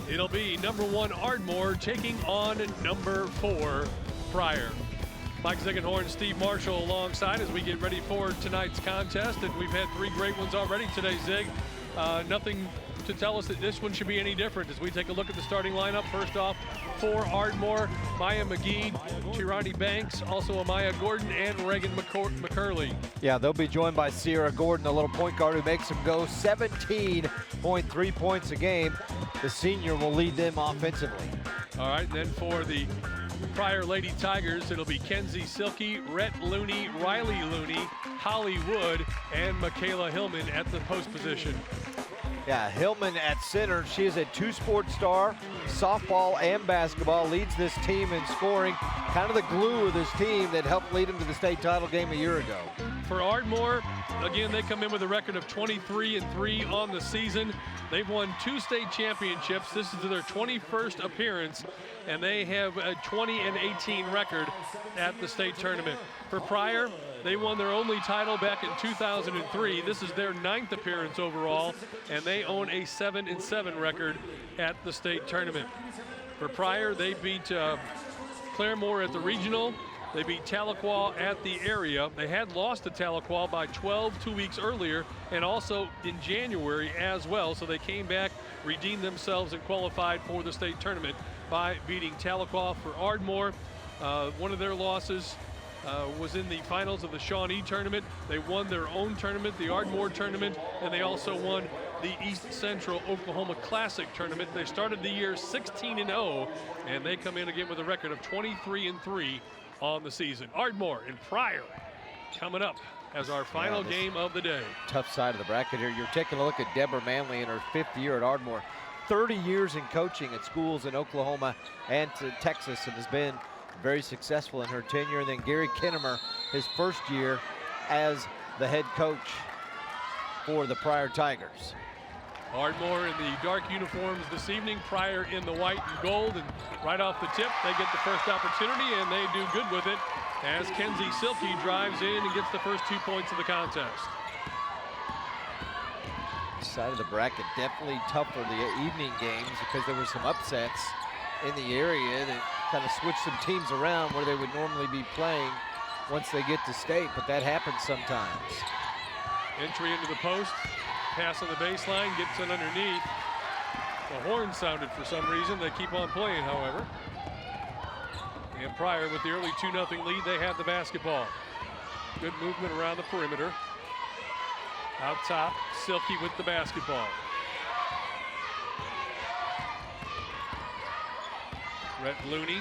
It'll be number 1 Ardmore taking on number 4 Pryor. Mike Ziegenhorn, Steve Marshall alongside as we get ready for tonight's contest. And we've had 3 great ones already today, Zig. Nothing to tell us that this one should be any different as we take a look at the starting lineup. First off, for Ardmore, Maya McGee, Tirani Banks, also Amaya Gordon, and Reagan McCurley. Yeah, they'll be joined by Sierra Gordon, a little point guard who makes them go 17.3 points a game. The senior will lead them offensively. All right, then for the Pryor Lady Tigers, it'll be Kenzie Silkey, Rhett Looney, Riley Looney, Holly Wood, and Michaela Hillman at the post position. Yeah, Hillman at center. She is a 2-sport star, softball and basketball, leads this team in scoring, kind of the glue of this team that helped lead them to the state title game a year ago. For Ardmore, again, they come in with a record of 23-3 on the season. They've won 2 state championships. This is their 21st appearance, and they have a 20-18 record at the state tournament. For Pryor, they won their only title back in 2003. This is their 9th appearance overall, and they own a 7-7 record at the state tournament. For Pryor, they beat Claremore at the regional. They beat Tahlequah at the area. They had lost to Tahlequah by 12 2 weeks earlier, and also in January as well. So they came back, redeemed themselves, and qualified for the state tournament by beating Tahlequah. For Ardmore, one of their losses was in the finals of the Shawnee tournament. They won their own tournament, the Ardmore tournament, and they also won the East Central Oklahoma Classic tournament. They started the year 16-0, and they come in again with a record of 23-3 on the season. Ardmore and Pryor coming up as our final game of the day. Tough side of the bracket here. You're taking a look at Deborah Manley in her 5th year at Ardmore. 30 years in coaching at schools in Oklahoma and Texas, and has been very successful in her tenure. And then Gary Kinnemer, his 1st year as the head coach for the Pryor Tigers. Ardmore in the dark uniforms this evening, Pryor in the white and gold, and right off the tip, they get the first opportunity, and they do good with it as Kenzie Silkey drives in and gets the first 2 points of the contest. This side of the bracket definitely tough for the evening games because there were some upsets in the area that kind of switched some teams around where they would normally be playing once they get to state, but that happens sometimes. Entry into the post. Pass on the baseline, gets it underneath. The horn sounded for some reason. They keep on playing, however. And Pryor with the early 2-0 lead, they have the basketball. Good movement around the perimeter. Out top, Silkey with the basketball. Rhett Looney,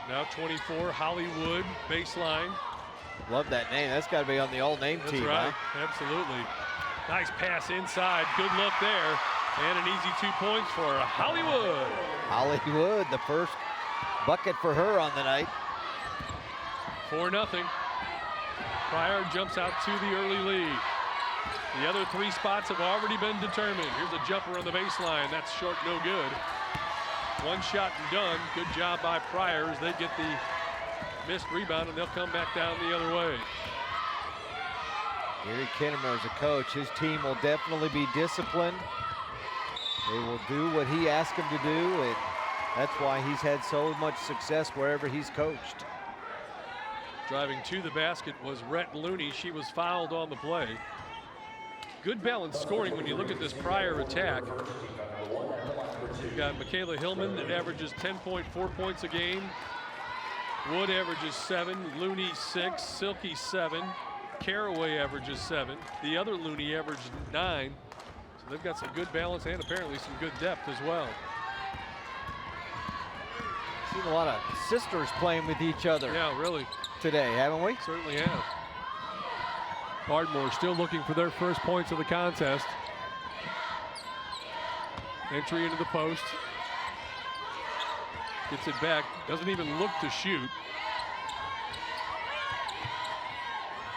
now 24, Hollywood, baseline. Love that name. That's got to be on the all-name team. That's right, huh? Absolutely. Nice pass inside, good look there. And an easy 2 points for Hollywood. Hollywood, the first bucket for her on the night. 4-0. Pryor jumps out to the early lead. The other 3 spots have already been determined. Here's a jumper on the baseline. That's short, no good. 1 shot and done. Good job by Pryor as they get the missed rebound, and they'll come back down the other way. Gary Kinnemer is a coach. His team will definitely be disciplined. They will do what he asked them to do, and that's why he's had so much success wherever he's coached. Driving to the basket was Rhett Looney. She was fouled on the play. Good balanced scoring when you look at this Pryor attack. You've got Michaela Hillman that averages 10.4 points a game. Wood averages 7, Looney 6, Silkey 7, Caraway averages 7. The other Looney averaged 9. So they've got some good balance and apparently some good depth as well. Seen a lot of sisters playing with each other. Yeah, really. Today, haven't we? Certainly have. Ardmore still looking for their first points of the contest. Entry into the post. Gets it back, doesn't even look to shoot.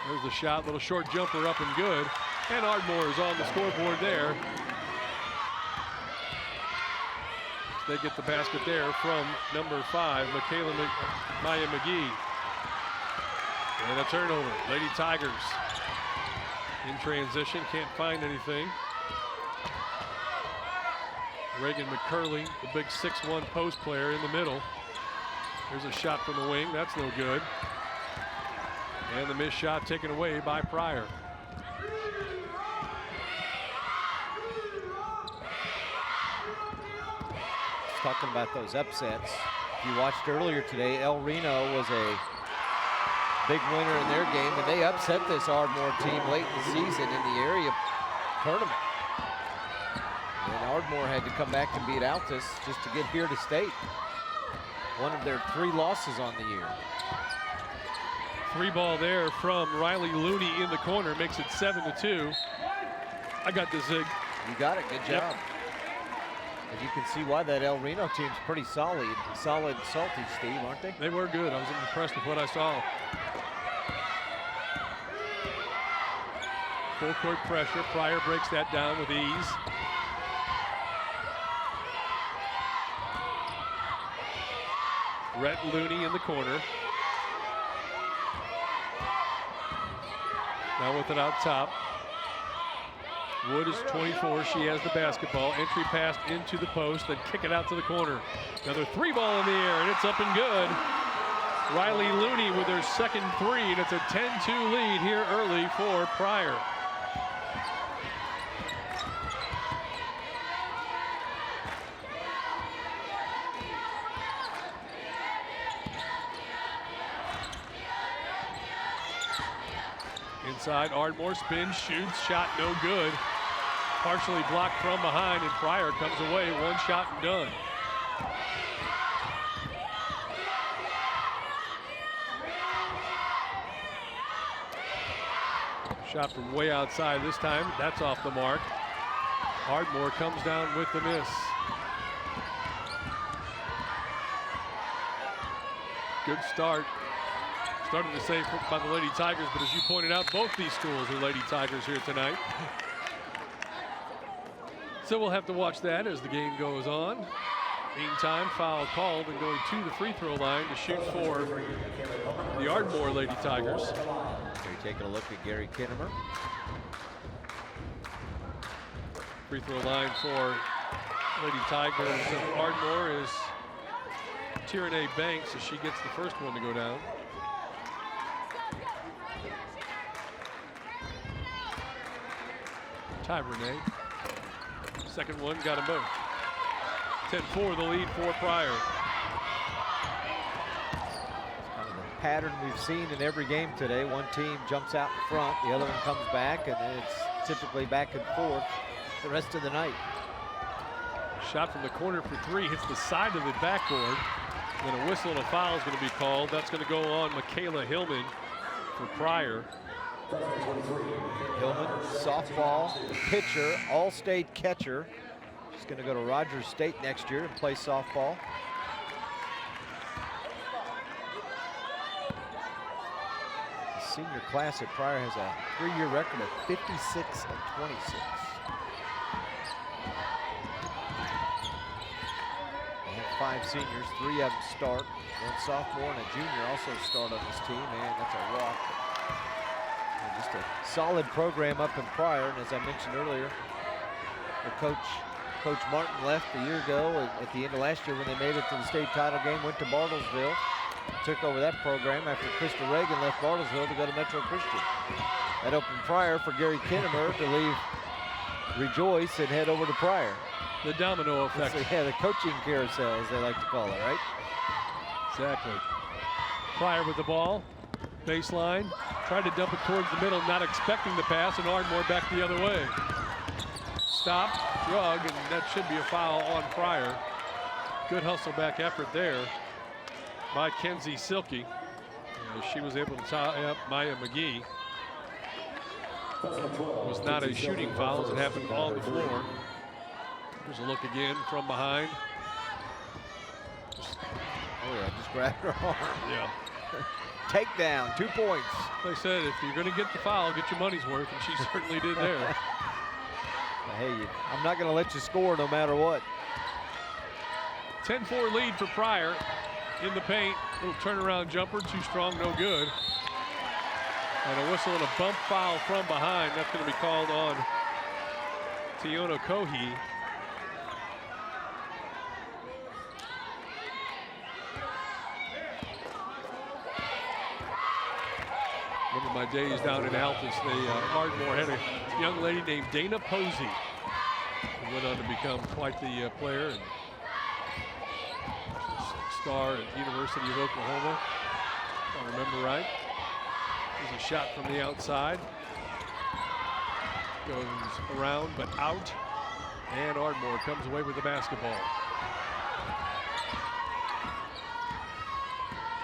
There's the shot, little short jumper up and good. And Ardmore is on the scoreboard there. They get the basket there from number 5, Maya McGee. And a turnover, Lady Tigers in transition, can't find anything. Reagan McCurley, the big 6'1" post player in the middle. There's a shot from the wing. That's no good. And the missed shot taken away by Pryor. Talking about those upsets. If you watched earlier today, El Reno was a big winner in their game, and they upset this Ardmore team late in the season in the area tournament. And Ardmore had to come back and beat Altus just to get here to state. One of their 3 losses on the year. 3 ball there from Riley Looney in the corner, makes it 7-2. I got the zig. You got it, good job. And you can see why that El Reno team's pretty solid salty, Steve, aren't they? They were good. I was impressed with what I saw. Full court pressure. Pryor breaks that down with ease. Rhett Looney in the corner. Now with it out top. Wood is 24. She has the basketball. Entry pass into the post, then kick it out to the corner. Another 3 ball in the air, and it's up and good. Riley Looney with her second 3, and it's a 10-2 lead here early for Pryor. Inside, Ardmore spins, shoots, shot no good. Partially blocked from behind, and Pryor comes away, 1 shot and done. Shot from way outside this time, that's off the mark. Ardmore comes down with the miss. Good start. Started to say by the Lady Tigers, but as you pointed out, both these schools are Lady Tigers here tonight. So we'll have to watch that as the game goes on. Meantime, foul called and going to the free throw line to shoot for the Ardmore Lady Tigers. We're taking a look at Gary Kinnemer. Free throw line for Lady Tigers of Ardmore is Tyranny Banks as she gets the first one to go down. Ty Renee. Second one, got them both. 10-4 the lead for Pryor. Kind of the pattern we've seen in every game today. One team jumps out in front, the other one comes back, and then it's typically back and forth the rest of the night. Shot from the corner for 3, hits the side of the backboard. Then a whistle and a foul is going to be called. That's going to go on Michaela Hillman for Pryor. Hillman, softball pitcher, all-state catcher. She's going to go to Rogers State next year and play softball. The senior class at Pryor has a 3-year record of 56-26. They have 5 seniors, 3 of them start. One sophomore and a junior also start on this team, and that's a walk. Just a solid program up in Pryor, and as I mentioned earlier, the Coach Martin left a year ago at the end of last year when they made it to the state title game, went to Bartlesville, took over that program after Krista Reagan left Bartlesville to go to Metro Christian. That opened Pryor for Gary Kinnemer to leave Rejoice and head over to Pryor. The domino effect. Yeah, the coaching carousel, as they like to call it, right? Exactly. Pryor with the ball, baseline. Tried to dump it towards the middle, not expecting the pass, and Ardmore back the other way. Stop, drug, and that should be a foul on Pryor. Good hustle back effort there by Kenzie Silkey. She was able to tie up Maya McGee. It was not a shooting foul as it happened on the floor. Here's a look again from behind. Oh yeah, just grabbed her arm. Yeah. Takedown, 2 points. They said if you're going to get the foul, get your money's worth, and she certainly did there. Hey, I'm not going to let you score no matter what. 10-4 lead for Pryor in the paint. Little turnaround jumper, too strong, no good. And a whistle and a bump foul from behind. That's going to be called on Tiona Cohee. of my days down in Altus, Ardmore had a young lady named Dana Posey, who went on to become quite the player and star at the University of Oklahoma, if I remember right. There's a shot from the outside. Goes around but out, and Ardmore comes away with the basketball.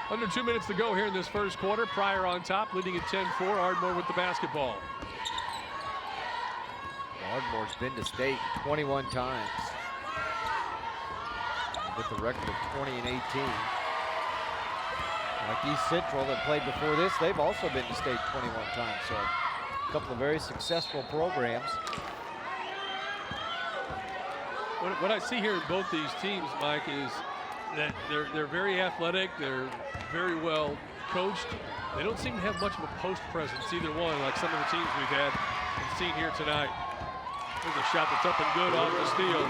Under 2 minutes to go here in this first quarter. Pryor on top, leading at 10-4. Ardmore with the basketball. Ardmore's been to state 21 times, with a record of 20 and 18. Like East Central that played before this, they've also been to state 21 times. So a couple of very successful programs. What I see here in both these teams, Mike, is that they're very athletic. They're very well coached. They don't seem to have much of a post presence, either one, like some of the teams we've had and seen here tonight. There's a shot that's up and good off the steal.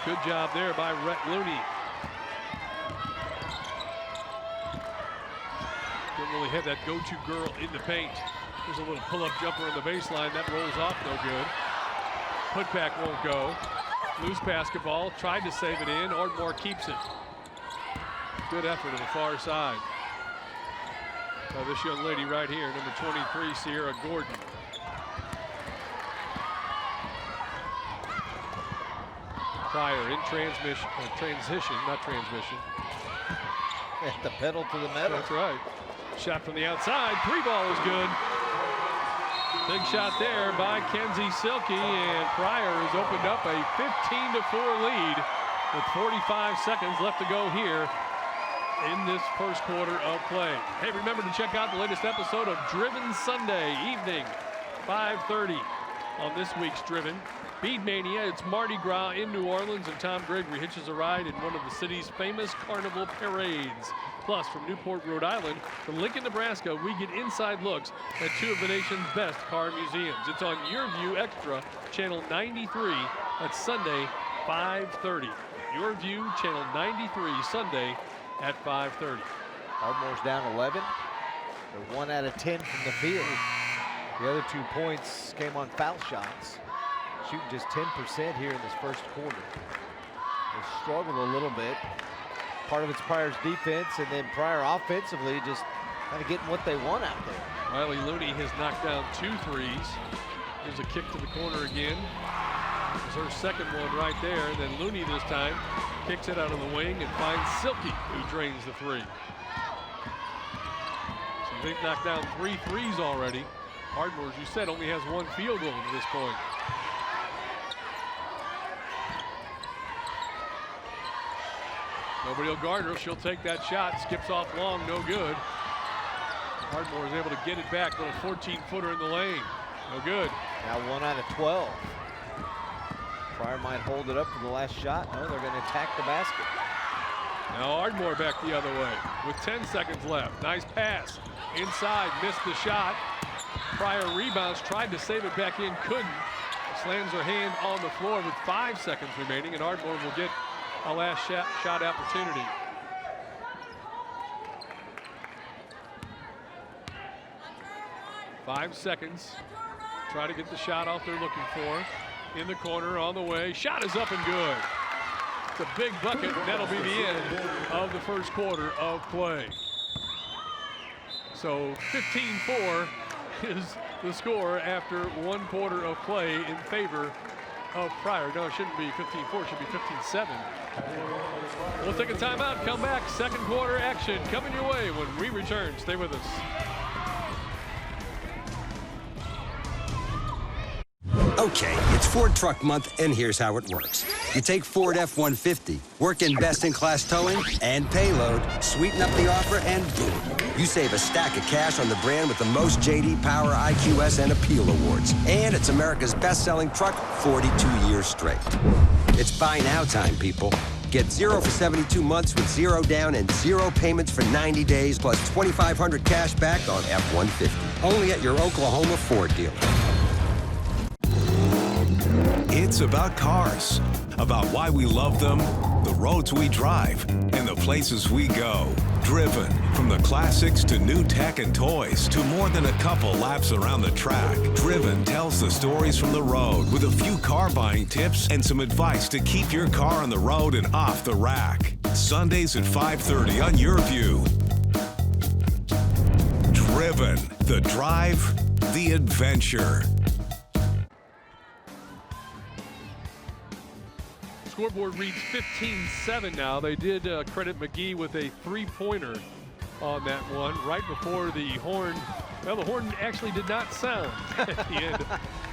Good job there by Rhett Looney. Didn't really have that go-to girl in the paint. There's a little pull-up jumper on the baseline. That rolls off, no good. Putback won't go. Loose basketball, tried to save it in. Ardmore keeps it. Good effort on the far side. This young lady right here, number 23, Sierra Gordon. Pryor in transition, not transmission. At the pedal to the metal. That's right. Shot from the outside. Three ball is good. Big shot there by Kenzie Silky, and Pryor has opened up a 15-4 lead with 45 seconds left to go here in this first quarter of play. Hey, remember to check out the latest episode of Driven Sunday evening, 5:30 on this week's Driven. Bead Mania, it's Mardi Gras in New Orleans, and Tom Gregory hitches a ride in one of the city's famous carnival parades. Plus, from Newport, Rhode Island to Lincoln, Nebraska, we get inside looks at two of the nation's best car museums. It's on YurView Extra, channel 93. That's Sunday, 5:30. YurView, channel 93, Sunday at 5:30. Ardmore's down 11. They're 1 out of 10 from the field. The other 2 points came on foul shots. Shooting just 10% here in this first quarter. They struggled a little bit. Part of it's Pryor's defense, and then Pryor offensively just kind of getting what they want out there. Riley Looney has knocked down 2 threes. There's a kick to the corner again. There's her second one right there. And then Looney this time kicks it out of the wing and finds Silky, who drains the three. So they've knocked down 3 threes already. Ardmore, as you said, only has 1 field goal to this point. Nobody will guard her. She'll take that shot. Skips off long, no good. Ardmore is able to get it back. Little 14-footer in the lane. No good. Now 1 out of 12. Pryor might hold it up for the last shot. No, they're going to attack the basket. Now Ardmore back the other way with 10 seconds left. Nice pass. Inside, missed the shot. Pryor rebounds, tried to save it back in, couldn't. Slams her hand on the floor with 5 seconds remaining, and Ardmore will get a last shot opportunity. Five seconds. Try to get the shot off they're looking for. In the corner, on the way. Shot is up and good. It's a big bucket, and that'll be the end of the first quarter of play. So 15-4 is the score after 1 quarter of play in favor of Pryor. No, it shouldn't be 15-4, it should be 15-7. We'll take a timeout, come back, second quarter action coming your way when we return. Stay with us. Okay, it's Ford Truck Month, and here's how it works. You take Ford F-150, work in best-in-class towing and payload, sweeten up the offer, and boom. You save a stack of cash on the brand with the most J.D. Power, IQS, and Appeal awards. And it's America's best-selling truck 42 years straight. It's buy now time, people. Get 0 for 72 months with 0 down and 0 payments for 90 days, plus $2,500 cash back on F-150. Only at your Oklahoma Ford dealer. It's about cars, about why we love them, the roads we drive, and the places we go. Driven, from the classics to new tech and toys to more than a couple laps around the track. Driven tells the stories from the road with a few car buying tips and some advice to keep your car on the road and off the rack. Sundays at 5:30 on YurView. Driven, the drive, the adventure. Scoreboard reads 15-7 now. They did credit McGee with a three-pointer on that one right before the horn. Well, the horn actually did not sound at the end.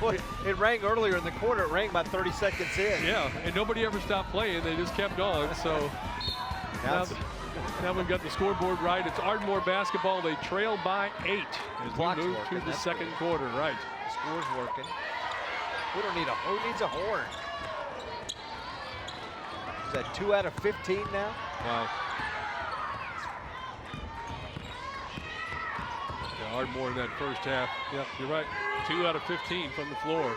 Well, it rang earlier in the quarter. It rang about 30 seconds in. Yeah, and nobody ever stopped playing. They just kept on. So now we've got the scoreboard right. It's Ardmore basketball. They trail by 8 as we move to the second quarter. Right. The score's working. We don't need who needs a horn? Is that 2 out of 15 now? Wow. Yeah, Ardmore in that first half. Yep, you're right. 2 out of 15 from the floor.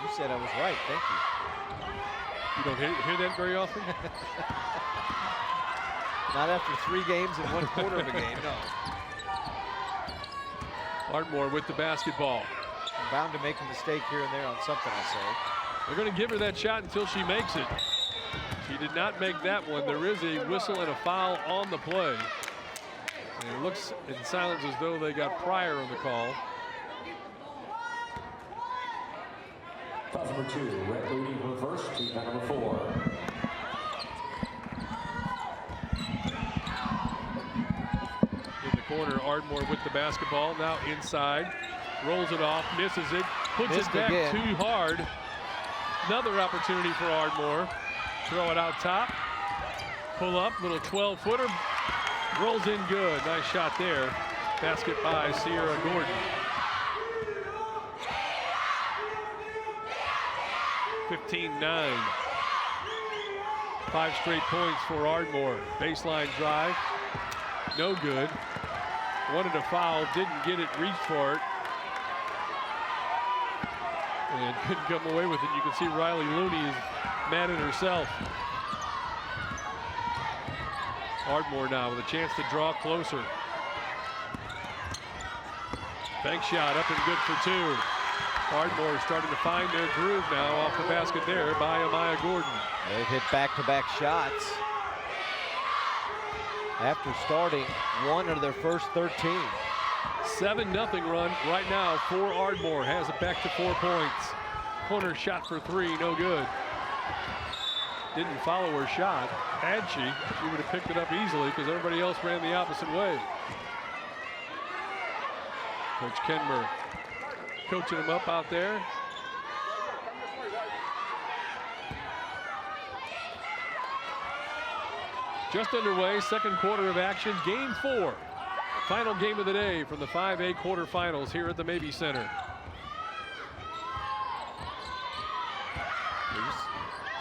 You said I was right. Thank you. You don't hear that very often? Not after 3 games and 1 quarter of a game, no. Ardmore with the basketball. I'm bound to make a mistake here and there on something, I say. They're going to give her that shot until she makes it. She did not make that one. There is a whistle and a foul on the play. And it looks in silence as though they got Pryor on the call. Foul number 2, Red Lady reverse to foul number 4. In the corner, Ardmore with the basketball. Now inside. Rolls it off, misses it, puts it back too hard. Another opportunity for Ardmore. Throw it out top. Pull up, little 12-footer. Rolls in good. Nice shot there. Basket by Sierra Gordon. 15-9. 5 straight points for Ardmore. Baseline drive. No good. Wanted a foul, didn't get it, reached for it. And couldn't come away with it. You can see Riley Looney is mad at herself. Ardmore now with a chance to draw closer. Bank shot up and good for 2. Ardmore is starting to find their groove now off the basket there by Amaya Gordon. They've hit back-to-back shots after starting 1 of their first 13. 7-0 run right now for Ardmore. Has it back to 4 points. Corner shot for 3, no good. Didn't follow her shot. Had she would have picked it up easily because everybody else ran the opposite way. Coach Kenmer coaching them up out there. Just underway, second quarter of action, game 4. Final game of the day from the 5A quarterfinals here at the Mabee Center.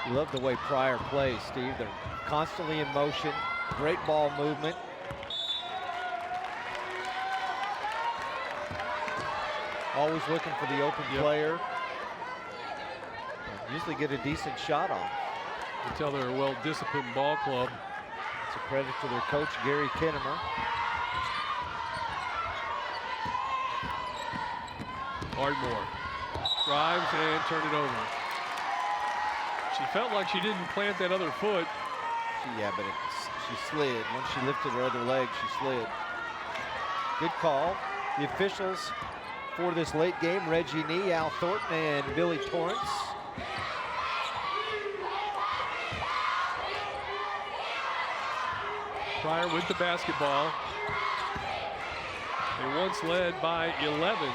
You love the way Pryor plays, Steve. They're constantly in motion, great ball movement. Always looking for the open player. Usually get a decent shot off. You can tell they're a well-disciplined ball club. It's a credit to their coach, Gary Kinnemer. Ardmore drives and turn it over. She felt like she didn't plant that other foot. Yeah, but she slid. Once she lifted her other leg, she slid. Good call. The officials for this late game, Reggie Nee, Al Thornton, and Billy Torrance. Pryor with the basketball. They once led by 11.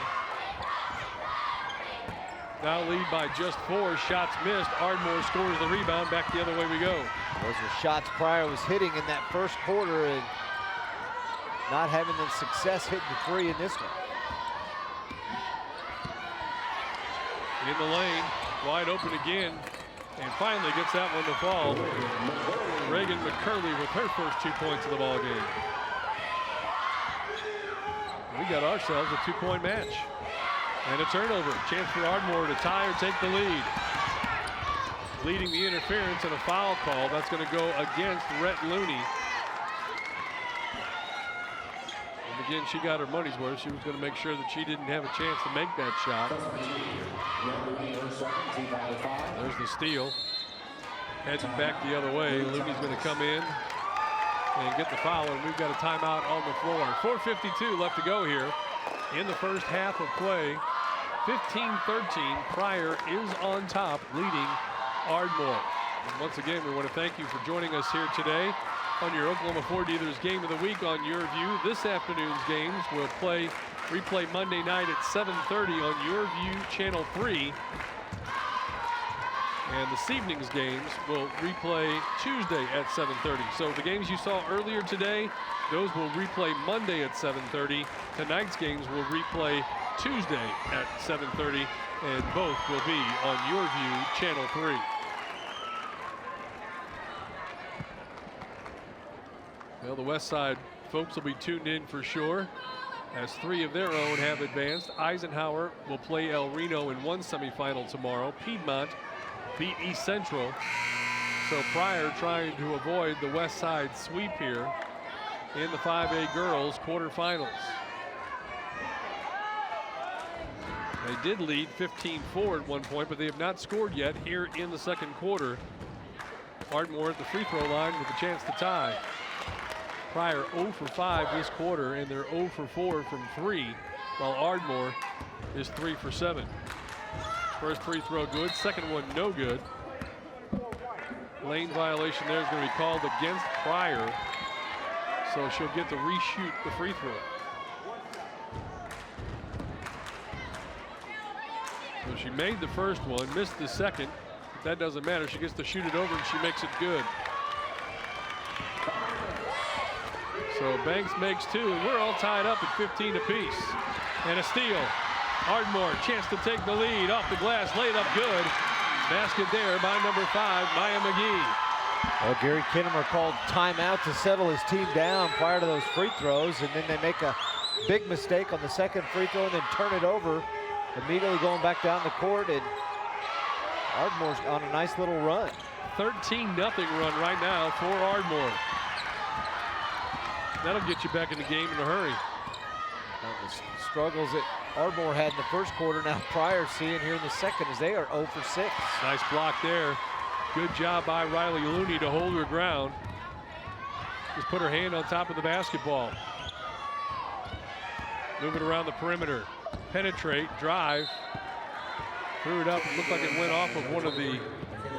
Now lead by just 4. Shots missed. Ardmore scores the rebound. Back the other way we go. Those were shots Pryor was hitting in that first quarter and not having the success hitting the 3 in this one. In the lane, wide open again, and finally gets that one to fall. Reagan McCurley with her first 2 points of the ball game. We got ourselves a 2-point match. And a turnover. Chance for Ardmore to tie or take the lead. leading the interference and a foul call. That's going to go against Rhett Looney. And again, she got her money's worth. She was going to make sure that she didn't have a chance to make that shot. There's the steal. Heading back the other way. Looney's going to come in and get the foul, and we've got a timeout on the floor. 4:52 left to go here in the first half of play. 15-13, Pryor is on top, leading Ardmore. And once again, we want to thank you for joining us here today on your Oklahoma Ford Dealers Game of the Week on YurView. This afternoon's games will replay Monday night at 7:30 on YurView Channel 3. And this evening's games will replay Tuesday at 7:30. So the games you saw earlier today, those will replay Monday at 7:30. Tonight's games will replay Tuesday at 7:30, and both will be on YurView Channel 3. Well, the West Side folks will be tuned in for sure, as 3 of their own have advanced. Eisenhower will play El Reno in one semifinal tomorrow. Piedmont beat East Central. So Pryor trying to avoid the West Side sweep here in the 5A girls quarterfinals. They did lead 15-4 at one point, but they have not scored yet here in the second quarter. Ardmore at the free throw line with a chance to tie. Pryor 0 for 5 this quarter, and they're 0 for 4 from 3, while Ardmore is 3 for 7. First free throw good, second one no good. Lane violation there is going to be called against Pryor, so she'll get to reshoot the free throw. So she made the first one, missed the second. But that doesn't matter. She gets to shoot it over, and she makes it good. So Banks makes 2, and we're all tied up at 15 apiece. And a steal. Ardmore, chance to take the lead off the glass, laid up good. Basket there by number 5, Maya McGee. Well, Gary Kinnemer called timeout to settle his team down prior to those free throws, and then they make a big mistake on the second free throw and then turn it over, immediately going back down the court, and Ardmore's on a nice little run. 13-0 run right now for Ardmore. That'll get you back in the game in a hurry. The struggles that Ardmore had in the first quarter, now Pryor seeing here in the second, as they are 0 for 6. Nice block there. Good job by Riley Looney to hold her ground. Just put her hand on top of the basketball. Move it around the perimeter. Penetrate, drive. Threw it up. It looked like it went off of one of the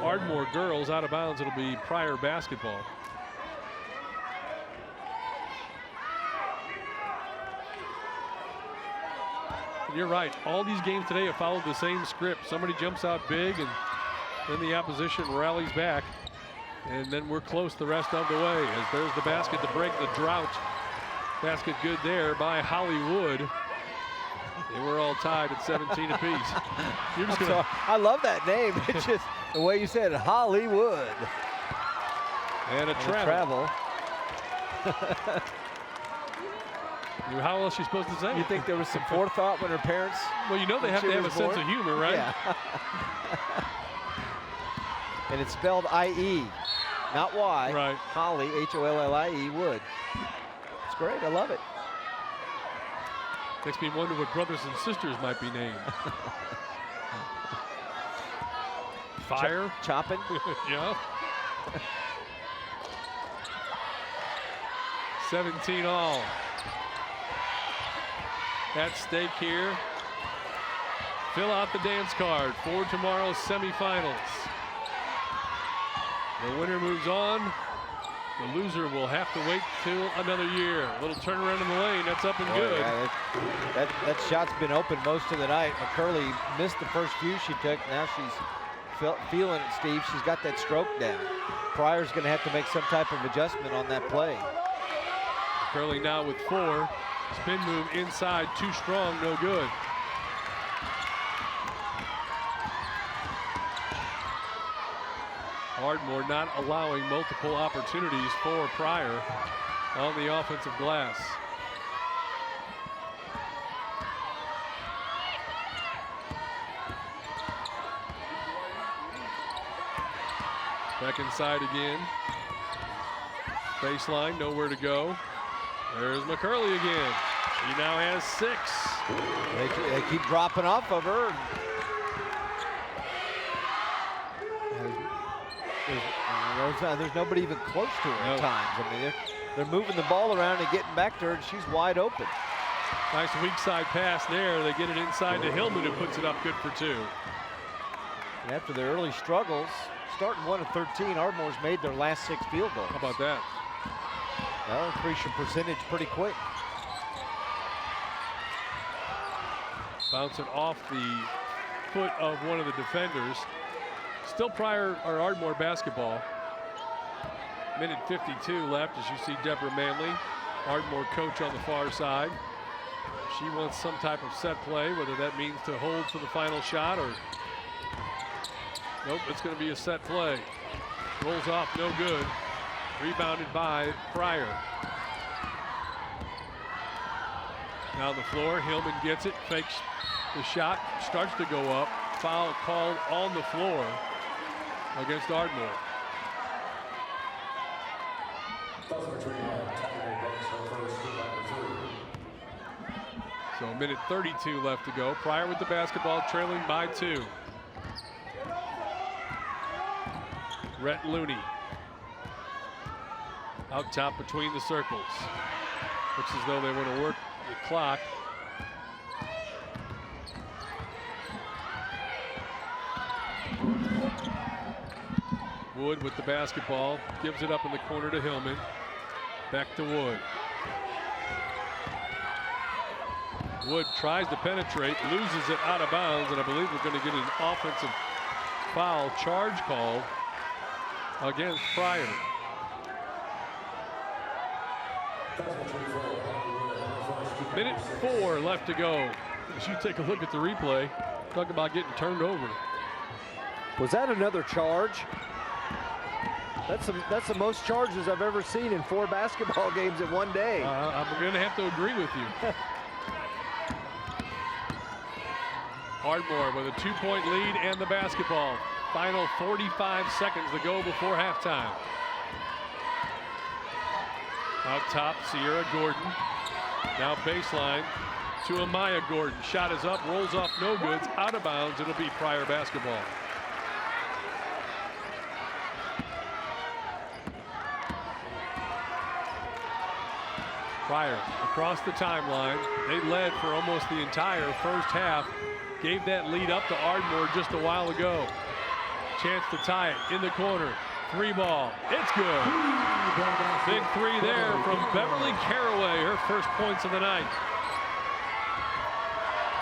Ardmore girls. Out of bounds. It'll be Pryor basketball. You're right. All these games today have followed the same script. Somebody jumps out big, and then the opposition rallies back. And then we're close the rest of the way, as there's the basket to break the drought. Basket good there by Hollywood. And we're all tied at 17 apiece. You're just gonna... I love that name. It's just the way you said it, Hollywood. And a travel. How else are you supposed to say it? You think there was some forethought when her parents... Well, you know they have to have a sense of humor, right? Yeah. And it's spelled I-E, not Y. Right. Holly, H-O-L-L-I-E, Wood. It's great, I love it. Makes me wonder what brothers and sisters might be named. Fire? Chopping? Yeah. 17 all. At stake here. Fill out the dance card for tomorrow's semifinals. The winner moves on. The loser will have to wait till another year. A little turnaround in the lane. That's up and good. Yeah, that shot's been open most of the night. McCurley missed the first few she took. Now she's feeling it, Steve. She's got that stroke down. Pryor's going to have to make some type of adjustment on that play. McCurley now with 4. Spin move inside, too strong, no good. Ardmore not allowing multiple opportunities for Pryor on the offensive glass. Back inside again. Baseline, nowhere to go. There's McCurley again. She now has 6. They keep dropping off of her. There's nobody even close to her at times. I mean, they're moving the ball around and getting back to her, and she's wide open. Nice weak side pass there. They get it inside to Hillman, who puts it up good for 2. And after their early struggles, starting 1 of 13, Ardmore's made their last 6 field goals. How about that? That'll increase your percentage pretty quick. Bouncing off the foot of one of the defenders. Still Pryor or Ardmore basketball. Minute 52 left as you see Deborah Manley, Ardmore coach on the far side. She wants some type of set play, whether that means to hold for the final shot or nope, it's going to be a set play. Rolls off, no good. Rebounded by Pryor. Down the floor, Hillman gets it, fakes the shot, starts to go up. Foul called on the floor against Ardmore. So minute 32 left to go. Pryor with the basketball, trailing by 2. Rhett Looney. Out top between the circles. Looks as though they want to work the clock. Wood with the basketball, gives it up in the corner to Hillman. Back to Wood. Wood tries to penetrate, loses it out of bounds, and I believe we're going to get an offensive foul charge called against Pryor. Minute 4 left to go. As you take a look at the replay, talk about getting turned over. Was that another charge? That's the most charges I've ever seen in 4 basketball games in one day. I'm going to have to agree with you. Ardmore with a 2-point lead and the basketball. Final 45 seconds to go before halftime. Out top, Sierra Gordon. Now baseline to Amaya Gordon. Shot is up, rolls off, no good. Out of bounds. It'll be Pryor basketball. Pryor across the timeline. They led for almost the entire first half. Gave that lead up to Ardmore just a while ago. Chance to tie it in the corner. 3 ball. It's good. Big 3 there from Beverly Caraway, her first points of the night.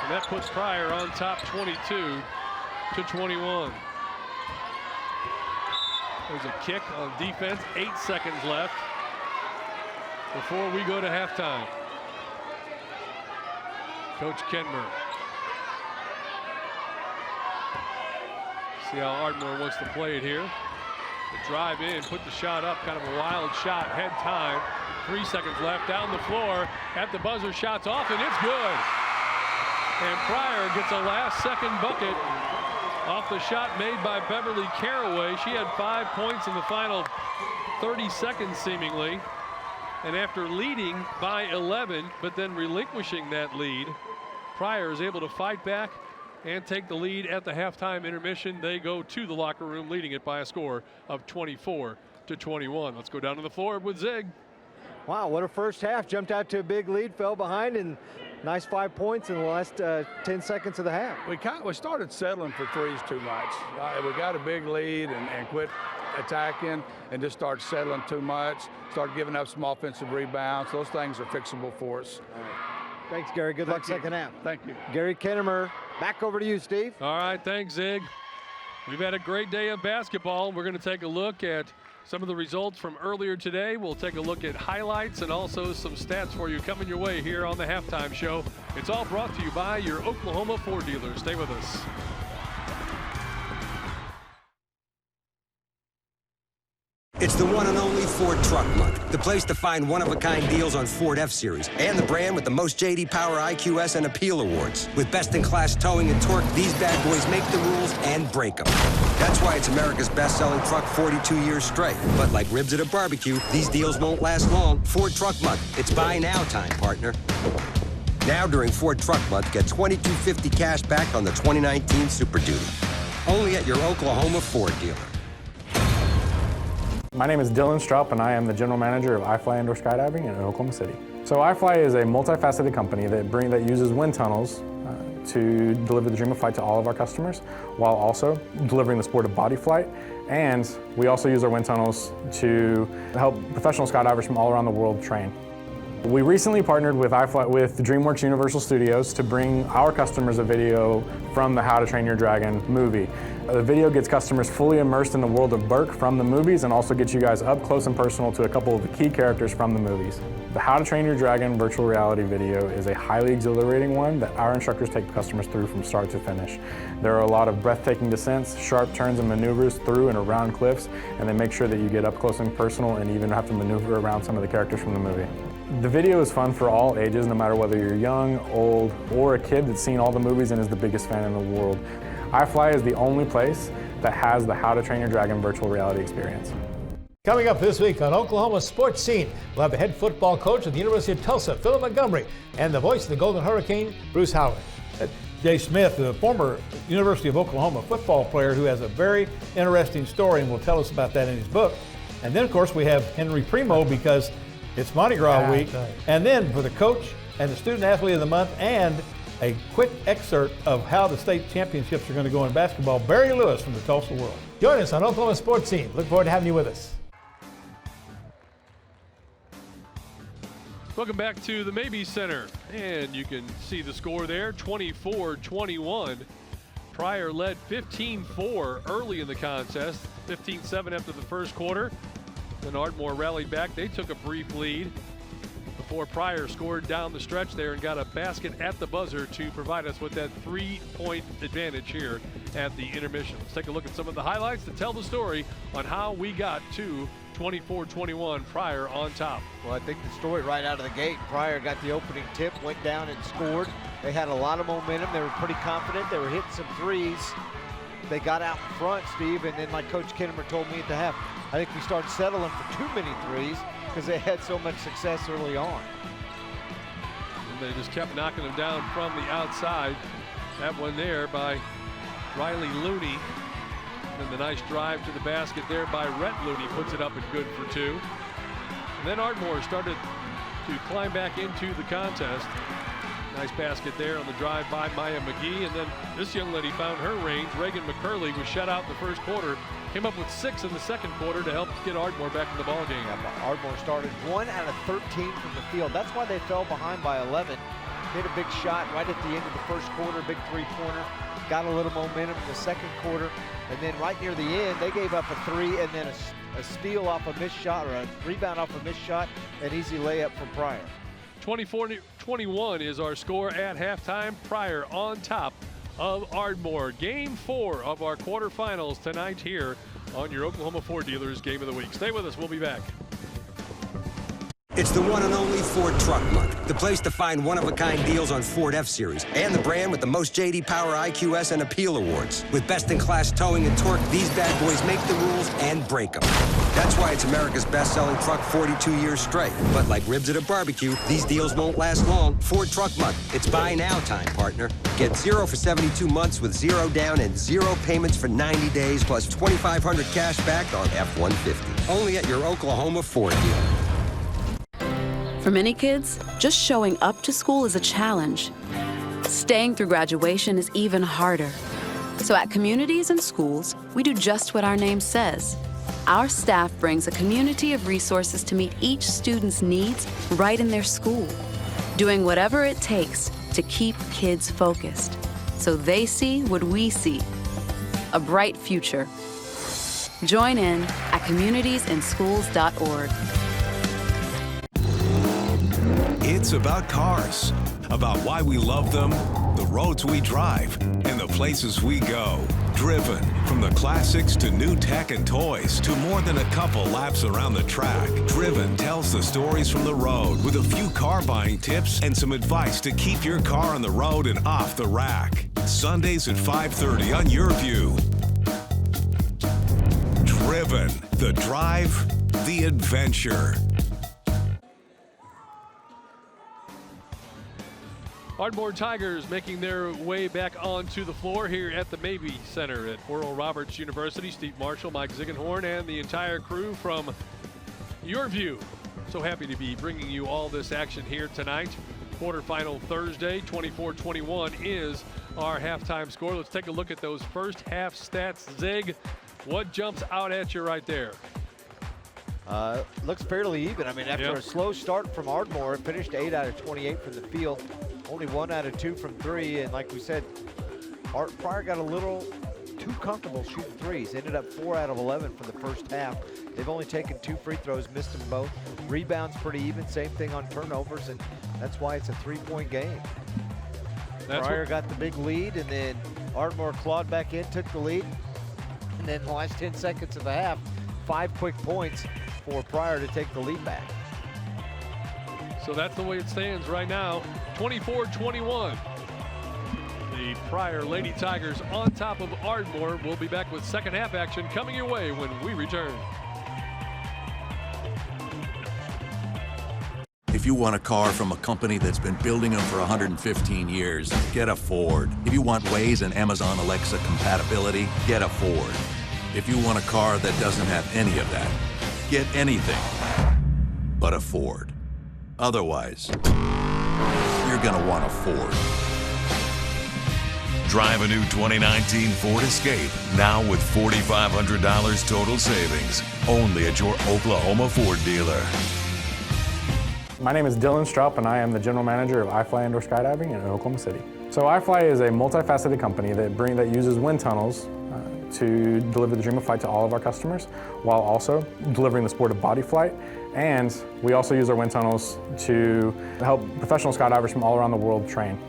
And that puts Pryor on top 22-21. There's a kick on defense. 8 seconds left before we go to halftime. Coach Kenmer. See how Ardmore wants to play it here. The drive in, put the shot up, kind of a wild shot, head time. 3 seconds left, down the floor, at the buzzer, shots off, and it's good. And Pryor gets a last-second bucket off the shot made by Beverly Caraway. She had 5 points in the final 30 seconds, seemingly. And after leading by 11, but then relinquishing that lead, Pryor is able to fight back and take the lead at the halftime intermission. They go to the locker room, leading it by a score of 24-21. Let's go down to the floor with Zig. Wow, what a first half. Jumped out to a big lead, fell behind, and nice 5 points in the last 10 seconds of the half. We started settling for threes too much. We got a big lead and quit attacking and just started settling too much. Started giving up some offensive rebounds. Those things are fixable for us. All right. Thanks, Gary. Good luck second half. Thank you. Gary Kennemer, back over to you, Steve. All right, thanks, Zig. We've had a great day of basketball. We're going to take a look at some of the results from earlier today. We'll take a look at highlights and also some stats for you coming your way here on the halftime show. It's all brought to you by your Oklahoma Ford dealer. Stay with us. It's the one and only Ford Truck Month, the place to find one-of-a-kind deals on Ford F-Series and the brand with the most J.D. Power, IQS, and Appeal awards. With best-in-class towing and torque, these bad boys make the rules and break them. That's why it's America's best-selling truck 42 years straight. But like ribs at a barbecue, these deals won't last long. Ford Truck Month. It's buy now time, partner. Now during Ford Truck Month, get $22.50 cash back on the 2019 Super Duty. Only at your Oklahoma Ford dealer. My name is Dylan Straup, and I am the general manager of iFly Indoor Skydiving in Oklahoma City. So iFly is a multifaceted company that uses wind tunnels to deliver the dream of flight to all of our customers, while also delivering the sport of body flight. And we also use our wind tunnels to help professional skydivers from all around the world train. We recently partnered with iFly with DreamWorks Universal Studios to bring our customers a video from the How to Train Your Dragon movie. The video gets customers fully immersed in the world of Burke from the movies and also gets you guys up close and personal to a couple of the key characters from the movies. The How to Train Your Dragon virtual reality video is a highly exhilarating one that our instructors take customers through from start to finish. There are a lot of breathtaking descents, sharp turns and maneuvers through and around cliffs, and they make sure that you get up close and personal and even have to maneuver around some of the characters from the movie. The video is fun for all ages, no matter whether you're young, old, or a kid that's seen all the movies and is the biggest fan in the world. iFly is the only place that has the How to Train Your Dragon virtual reality experience. Coming up this week on Oklahoma Sports Scene, we'll have the head football coach of the University of Tulsa, Philip Montgomery, and the voice of the Golden Hurricane, Bruce Howard. Jay Smith, the former University of Oklahoma football player who has a very interesting story and will tell us about that in his book. And then, of course, we have Henry Primo because it's Mardi Gras week. Right. And then for the coach and the student athlete of the month and a quick excerpt of how the state championships are going to go in basketball, Barry Lewis from the Tulsa World. Join us on Oklahoma Sports Scene. Look forward to having you with us. Welcome back to the Maybe Center, and you can see the score there, 24-21. Pryor led 15-4 early in the contest, 15-7 after the first quarter. Then Ardmore rallied back. They took a brief lead before Pryor scored down the stretch there and got a basket at the buzzer to provide us with that 3-point advantage here at the intermission. Let's take a look at some of the highlights to tell the story on how we got to 24-21, Pryor on top. Well, I think the story right out of the gate, Pryor got the opening tip, went down and scored. They had a lot of momentum. They were pretty confident. They were hitting some threes. They got out in front, Steve, and then like Coach Kinnemer told me at the half, I think we started settling for too many threes because they had so much success early on. And they just kept knocking them down from the outside. That one there by Riley Looney. And the nice drive to the basket there by Rhett Looney puts it up and good for two. And then Ardmore started to climb back into the contest. Nice basket there on the drive by Maya McGee. And then this young lady found her range. Reagan McCurley was shut out in the first quarter. Came up with 6 in the second quarter to help get Ardmore back in the ball game. Yeah, but Ardmore started 1 out of 13 from the field. That's why they fell behind by 11. Hit a big shot right at the end of the first quarter, big three-pointer. Got a little momentum in the second quarter. And then right near the end, they gave up a 3 and then a steal off a missed shot, or a rebound off a missed shot, an easy layup from Pryor. 24-21 is our score at halftime. Pryor on top of Ardmore. Game 4 of our quarterfinals tonight here on your Oklahoma Ford Dealers Game of the Week. Stay with us. We'll be back. It's the one and only Ford Truck Month, the place to find one-of-a-kind deals on Ford F-Series and the brand with the most J.D. Power, IQS, and Appeal awards. With best-in-class towing and torque, these bad boys make the rules and break them. That's why it's America's best-selling truck 42 years straight. But like ribs at a barbecue, these deals won't last long. Ford Truck Month. It's buy now time, partner. Get 0 for 72 months with 0 down and 0 payments for 90 days plus $2,500 cash back on F-150. Only at your Oklahoma Ford dealer. For many kids, just showing up to school is a challenge. Staying through graduation is even harder. So at communities and schools, we do just what our name says. Our staff brings a community of resources to meet each student's needs right in their school, doing whatever it takes to keep kids focused, so they see what we see, a bright future. Join in at communitiesinschools.org. It's about cars, about why we love them, the roads we drive, and the places we go. Driven, from the classics to new tech and toys to more than a couple laps around the track, Driven tells the stories from the road with a few car buying tips and some advice to keep your car on the road and off the rack. Sundays at 5:30 on YurView. Driven, the drive, the adventure. Ardmore Tigers making their way back onto the floor here at the Mabee Center at Oral Roberts University. Steve Marshall, Mike Ziegenhorn, and the entire crew from YurView. So happy to be bringing you all this action here tonight. Quarterfinal Thursday, 24-21 is our halftime score. Let's take a look at those first half stats. Zig, what jumps out at you right there? Looks fairly even. I mean, after a slow start from Ardmore, it finished 8 out of 28 from the field. Only 1 out of 2 from 3, and like we said, Pryor got a little too comfortable shooting threes. Ended up 4 out of 11 for the first half. They've only taken 2 free throws, missed them both. Rebounds pretty even, same thing on turnovers, and that's why it's a 3-point game. Pryor got the big lead, and then Ardmore clawed back in, took the lead, and then the last 10 seconds of the half, 5 quick points for Pryor to take the lead back. So that's the way it stands right now, 24-21. The Pryor Lady Tigers on top of Ardmore. We'll be back with second half action coming your way when we return. If you want a car from a company that's been building them for 115 years, get a Ford. If you want Waze and Amazon Alexa compatibility, get a Ford. If you want a car that doesn't have any of that, get anything but a Ford. Otherwise, you're gonna want a Ford. Drive a new 2019 Ford Escape, now with $4,500 total savings, only at your Oklahoma Ford dealer. My name is Dylan Stroup, and I am the general manager of iFly Indoor Skydiving in Oklahoma City. So iFly is a multifaceted company that uses wind tunnels to deliver the dream of flight to all of our customers, while also delivering the sport of body flight. And we also use our wind tunnels to help professional skydivers from all around the world train.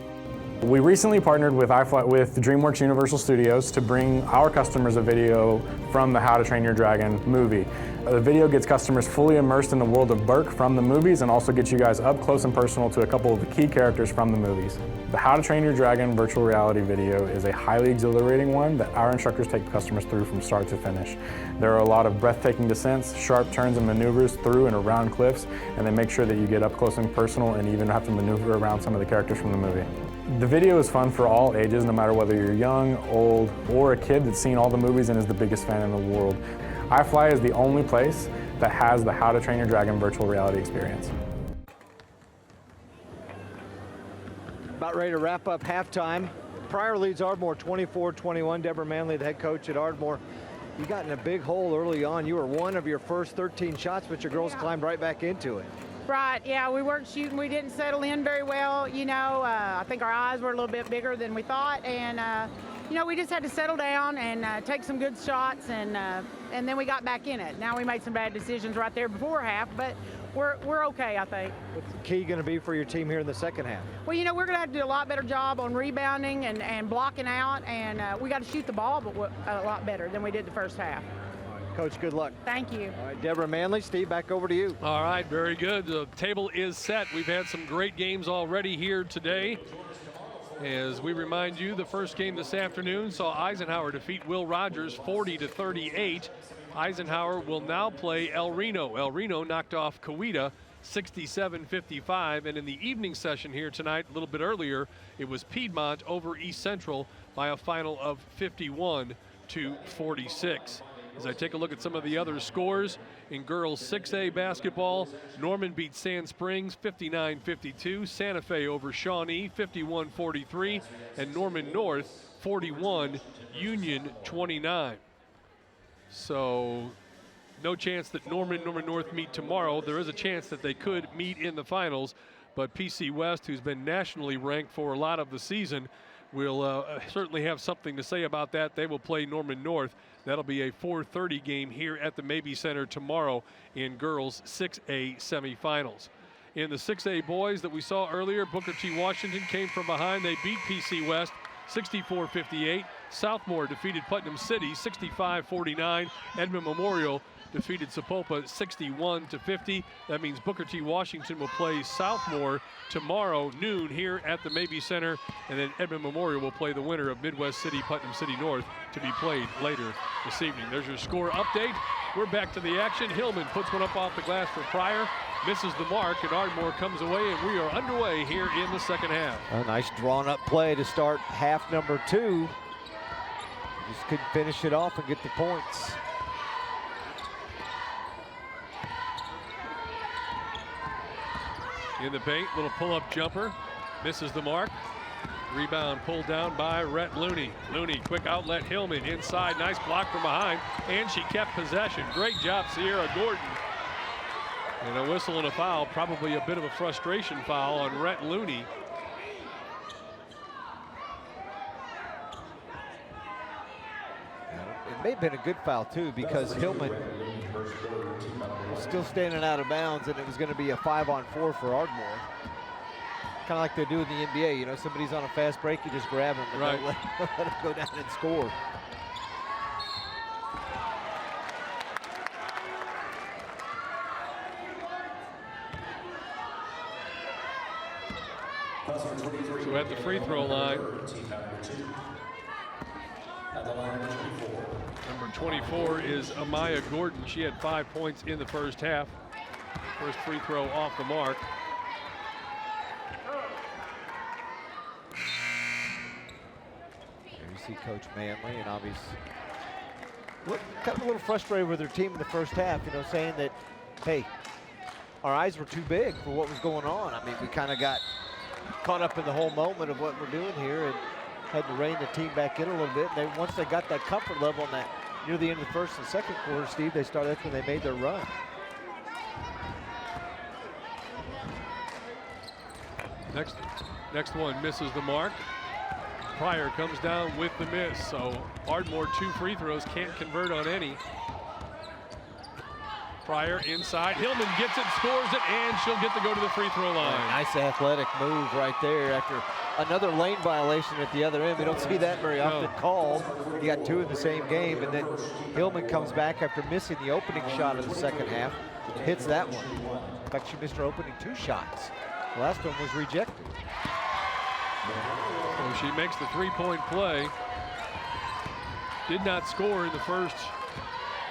We recently partnered with DreamWorks Universal Studios to bring our customers a video from the How to Train Your Dragon movie. The video gets customers fully immersed in the world of Burke from the movies, and also gets you guys up close and personal to a couple of the key characters from the movies. The How to Train Your Dragon virtual reality video is a highly exhilarating one that our instructors take customers through from start to finish. There are a lot of breathtaking descents, sharp turns and maneuvers through and around cliffs, and they make sure that you get up close and personal and even have to maneuver around some of the characters from the movie. The video is fun for all ages, no matter whether you're young, old, or a kid that's seen all the movies and is the biggest fan in the world. iFly is the only place that has the How to Train Your Dragon virtual reality experience. About ready to wrap up halftime. Pryor leads Ardmore 24-21. Deborah Manley, the head coach at Ardmore. You got in a big hole early on. You were one of your first 13 shots, but your girls climbed right back into it. Right, yeah, we weren't shooting. We didn't settle in very well, you know. I think our eyes were a little bit bigger than we thought, and you know, we just had to settle down and take some good shots, and then we got back in it. Now we made some bad decisions right there before half, but we're okay, I think. What's the key going to be for your team here in the second half? Well, you know, we're going to have to do a lot better job on rebounding and blocking out, and we got to shoot the ball a lot better than we did the first half. Coach, good luck. Thank you. All right, Deborah Manley, Steve, back over to you. All right, very good. The table is set. We've had some great games already here today. As we remind you, the first game this afternoon saw Eisenhower defeat Will Rogers 40-38. Eisenhower will now play El Reno. El Reno knocked off Coweta 67-55. And in the evening session here tonight, a little bit earlier, it was Piedmont over East Central by a final of 51-46. As I take a look at some of the other scores, in girls 6A basketball, Norman beat Sand Springs 59-52, Santa Fe over Shawnee 51-43, and Norman North 41, Union 29. So no chance that Norman North meet tomorrow. There is a chance that they could meet in the finals, but PC West, who's been nationally ranked for a lot of the season, will certainly have something to say about that. They will play Norman North. That'll be a 4:30 game here at the Mabee Center tomorrow in girls 6A semifinals. In the 6A boys that we saw earlier, Booker T. Washington came from behind. They beat PC West 64-58. Southmore defeated Putnam City 65-49. Edmond Memorial defeated Sapulpa 61-50. That means Booker T. Washington will play Southmore tomorrow noon here at the Mabee Center, and then Edmond Memorial will play the winner of Midwest City, Putnam City North, to be played later this evening. There's your score update. We're back to the action. Hillman puts one up off the glass for Pryor, misses the mark, and Ardmore comes away, and we are underway here in the second half. A nice drawn-up play to start half number 2. Just couldn't finish it off and get the points. In the paint, little pull-up jumper, misses the mark. Rebound pulled down by Rhett Looney. Looney, quick outlet, Hillman inside, nice block from behind, and she kept possession. Great job, Sierra Gordon. And a whistle and a foul, probably a bit of a frustration foul on Rhett Looney. It may have been a good foul too, because Hillman was still standing out of bounds, and it was going to be a 5-on-4 for Ardmore. Kind of like they do in the NBA, you know, somebody's on a fast break, you just grab them and right. don't let them go down and score. So at the free throw line, number 24 is Amaya Gordon. She had 5 points in the first half. First free throw off the mark. There you see Coach Manley, and obviously kind of a little frustrated with their team in the first half, you know, saying that, hey, our eyes were too big for what was going on. I mean, we kind of got caught up in the whole moment of what we're doing here and had to rein the team back in a little bit. And once they got that comfort level in that near the end of the first and second quarter, Steve, that's when they made their run. Next one misses the mark. Pryor comes down with the miss, so Ardmore 2 free throws, can't convert on any. Pryor inside, Hillman gets it, scores it, and she'll get to go to the free throw line. Nice athletic move right there after another lane violation at the other end. We don't see that very often called. You got 2 in the same game, and then Hillman comes back after missing the opening shot of the second half, hits that one. In fact, she missed her opening 2 shots. The last one was rejected. So she makes the 3-point play. Did not score in the first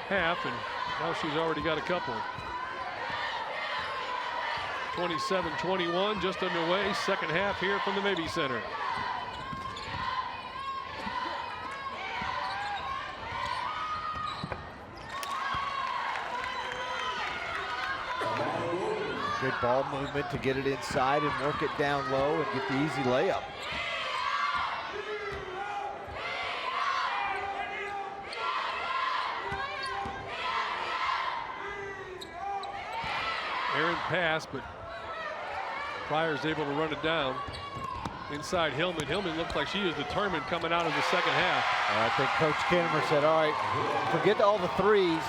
half, and now she's already got a couple. 27-21, just underway, second half here from the Mabee Center. Good ball movement to get it inside and work it down low and get the easy layup. Errant pass, but Pryor's able to run it down. Inside Hillman. Hillman looks like she is determined coming out of the second half. I think Coach Kinnemer said, all right, forget all the threes.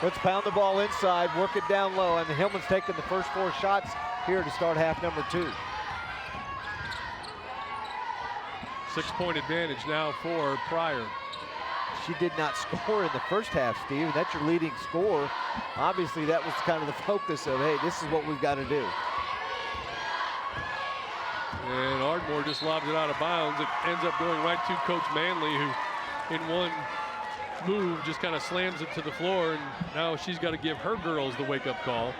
Let's pound the ball inside, work it down low. And Hillman's taking the first 4 shots here to start half number 2. 6-point advantage now for Pryor. She did not score in the first half, Steve. That's your leading scorer. Obviously, that was kind of the focus of, hey, this is what we've got to do. And Ardmore just lobs it out of bounds. It ends up going right to Coach Manley, who in one move just kind of slams it to the floor, and now she's got to give her girls the wake-up call.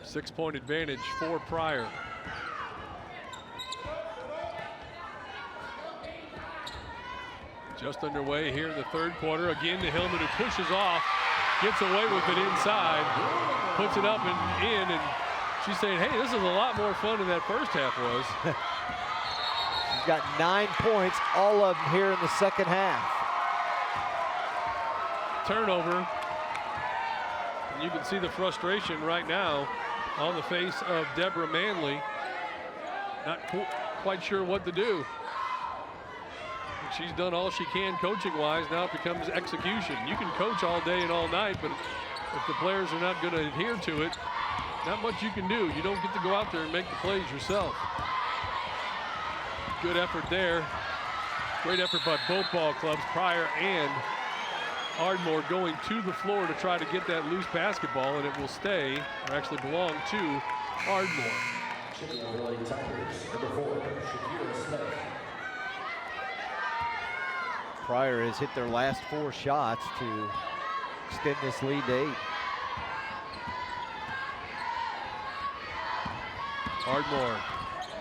Six-point advantage for Pryor. Just underway here in the third quarter. Again, the Hillman, who pushes off, gets away with it inside, puts it up and in, and she's saying, hey, this is a lot more fun than that first half was. She's got 9 points, all of them here in the second half. Turnover. And you can see the frustration right now on the face of Deborah Manley. Not quite sure what to do. she's done all she can coaching-wise. Now it becomes execution. You can coach all day and all night, but if the players are not going to adhere to it, not much you can do. You don't get to go out there and make the plays yourself. Good effort there. Great effort by both ball clubs, Pryor and Ardmore, going to the floor to try to get that loose basketball, and it will stay, or actually belong to Ardmore. Lady Tigers, number 4, Shakira Smith. Pryor has hit their last 4 shots to extend this lead to 8. Ardmore,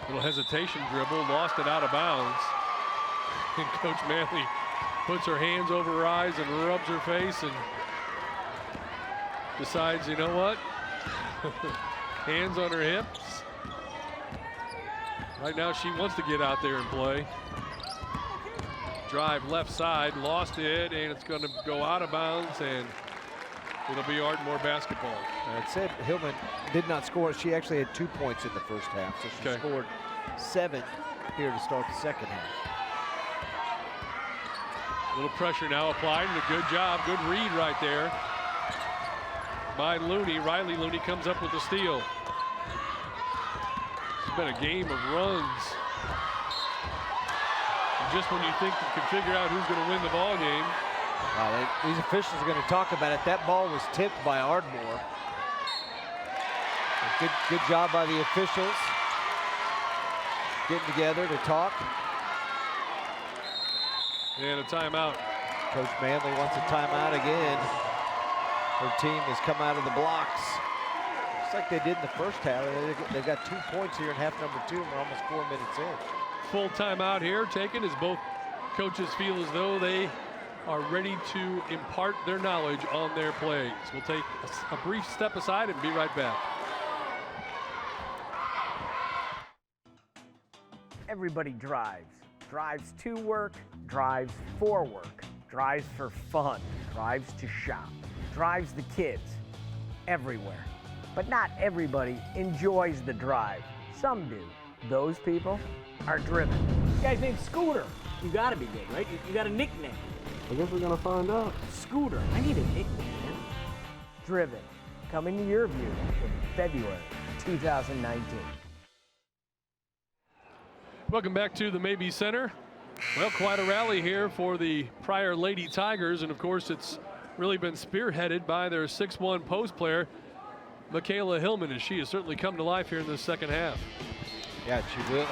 little hesitation dribble, lost it out of bounds. And Coach Manley puts her hands over her eyes and rubs her face and decides, you know what? Hands on her hips. Right now she wants to get out there and play. Drive left side, lost it, and it's going to go out of bounds, and it'll be Ardmore basketball. That said, Hillman did not score. She actually had 2 points in the first half, so she scored 7 here to start the second half. A little pressure now applied, and a good job, good read right there by Looney. Riley Looney comes up with the steal. It's been a game of runs. And just when you think you can figure out who's going to win the ball game. These officials are going to talk about it. That ball was tipped by Ardmore. Good job by the officials getting together to talk. And a timeout. Coach Manley wants a timeout again. Her team has come out of the blocks, just like they did in the first half. They've got 2 points here in half number 2, and we're almost 4 minutes in. Full timeout here taken as both coaches feel as though they are ready to impart their knowledge on their plays. We'll take a brief step aside and be right back. Everybody drives. Drives to work, drives for work, drives for fun, drives to shop, drives the kids, everywhere. But not everybody enjoys the drive. Some do. Those people are driven. This guy's named Scooter. You gotta be good, right? You got a nickname. I guess we're gonna find out. Scooter. I need a nickname, man. Driven. Coming to YurView in February 2019. Welcome back to the Mabee Center. Well, quite a rally here for the Pryor Lady Tigers, and of course it's really been spearheaded by their 6'1" post player, Michaela Hillman, as she has certainly come to life here in the second half. Yeah, she will.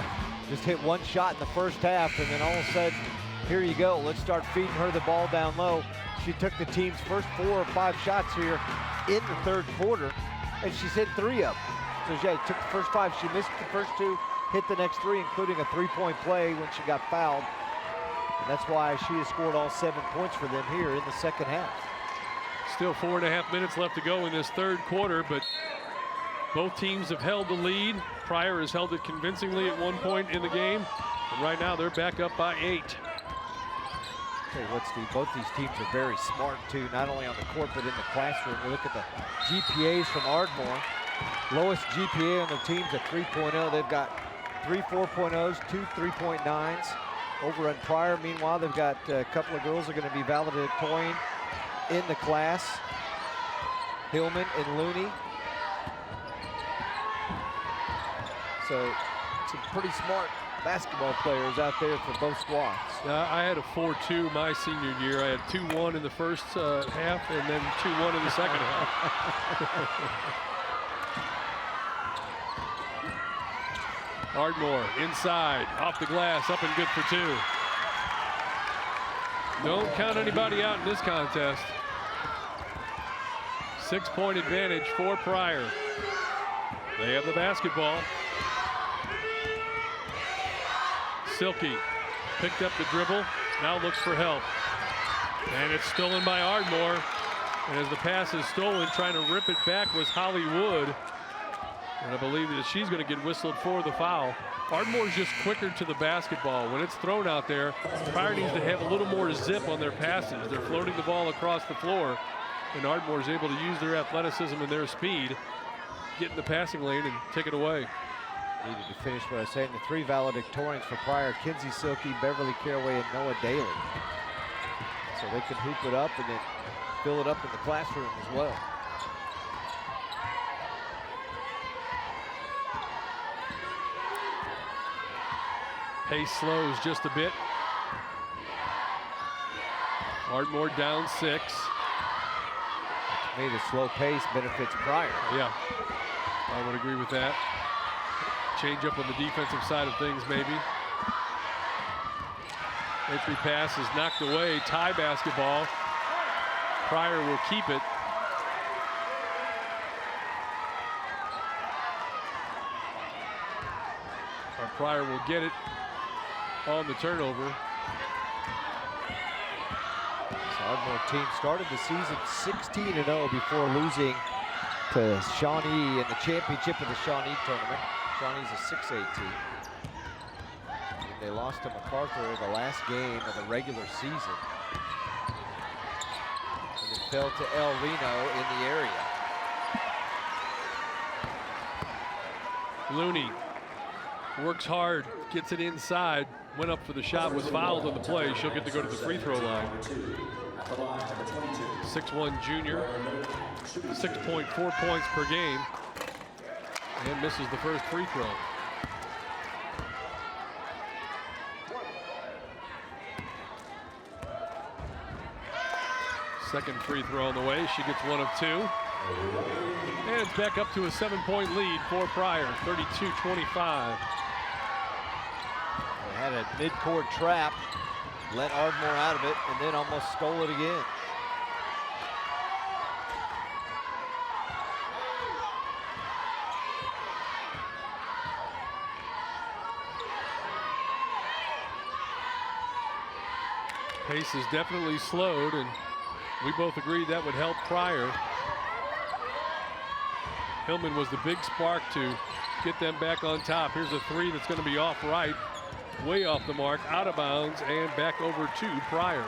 Just hit 1 shot in the first half, and then all of a sudden, here you go. Let's start feeding her the ball down low. She took the team's first 4 or 5 shots here in the third quarter, and she's hit 3 of them. So she took the first 5, she missed the first 2, hit the next 3, including a 3-point play when she got fouled. And that's why she has scored all 7 points for them here in the second half. Still 4.5 minutes left to go in this third quarter, but both teams have held the lead. Pryor has held it convincingly at 1 point in the game, and right now they're back up by 8. Tell you what, Steve, both these teams are very smart too, not only on the court but in the classroom. We look at the GPAs from Ardmore. Lowest GPA on their team's a 3.0. They've got 3 4.0s, 2 3.9s. Over at Pryor, meanwhile, they've got a couple of girls that are going to be valedictorian in the class. Hillman and Looney. So some pretty smart basketball players out there for both squads. I had a 4-2 my senior year. I had 2-1 in the first half and then 2-1 in the second half. Ardmore inside, off the glass, up and good for 2. Don't count anybody out in this contest. 6-point advantage for Pryor. They have the basketball. Silky picked up the dribble, now looks for help. And it's stolen by Ardmore. And as the pass is stolen, trying to rip it back was Holly Wood. And I believe that she's going to get whistled for the foul. Ardmore's just quicker to the basketball. When it's thrown out there, Pryor needs to have a little more zip on their passes. They're floating the ball across the floor, and Ardmore's able to use their athleticism and their speed, get in the passing lane and take it away. Needed to finish what I was saying. The 3 valedictorians for Pryor: Kinsey Silky, Beverly Caraway, and Noah Daly. So they can hoop it up and then fill it up in the classroom as well. Pace slows just a bit. Ardmore down 6. To me, the slow pace benefits Pryor. Yeah, I would agree with that. Change up on the defensive side of things, maybe. Entry pass is knocked away. Tie basketball. Pryor will keep it. Or Pryor will get it on the turnover. This Ardmore team started the season 16-0 before losing to Shawnee in the championship of the Shawnee tournament. Shawnee's a 6A team. And they lost to MacArthur the last game of the regular season. And it fell to El Reno in the area. Looney works hard, gets it inside, went up for the shot, was fouled on the play. She'll get to go to the free throw line. 6'1" junior, 6.4 points per game, and misses the first free throw. Second free throw on the way. She gets 1 of 2. And it's back up to a 7-point lead for Pryor, 32-25. They had a mid-court trap, let Ardmore out of it, and then almost stole it again. Pace is definitely slowed, and we both agreed that would help Pryor. Hillman was the big spark to get them back on top. Here's a 3 that's going to be off right, way off the mark, out of bounds, and back over to Pryor.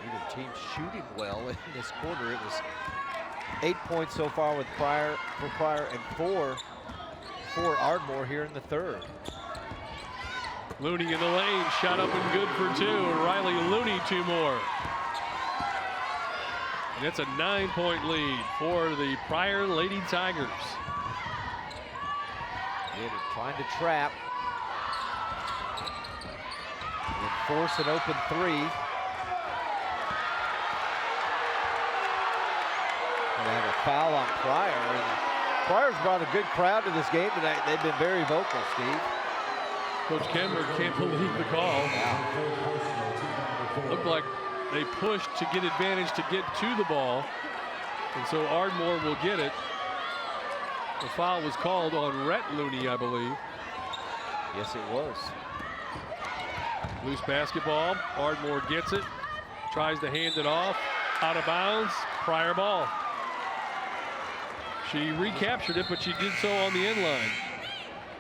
Neither team shooting well in this quarter. It was 8 points so far with Pryor and 4 for Ardmore here in the third. Looney in the lane, shot up and good for 2. Riley Looney 2 more. And it's a 9-point lead for the Pryor Lady Tigers. Yeah, trying to trap. And force an open 3. And they have a foul on Pryor. And Pryor's brought a good crowd to this game tonight. They've been very vocal, Steve. Coach Kenberg can't believe the call. Looked like they pushed to get advantage to get to the ball. And so Ardmore will get it. The foul was called on Rhett Looney, I believe. Yes, it was. Loose basketball. Ardmore gets it. Tries to hand it off. Out of bounds. Pryor ball. She recaptured it, but she did so on the end line.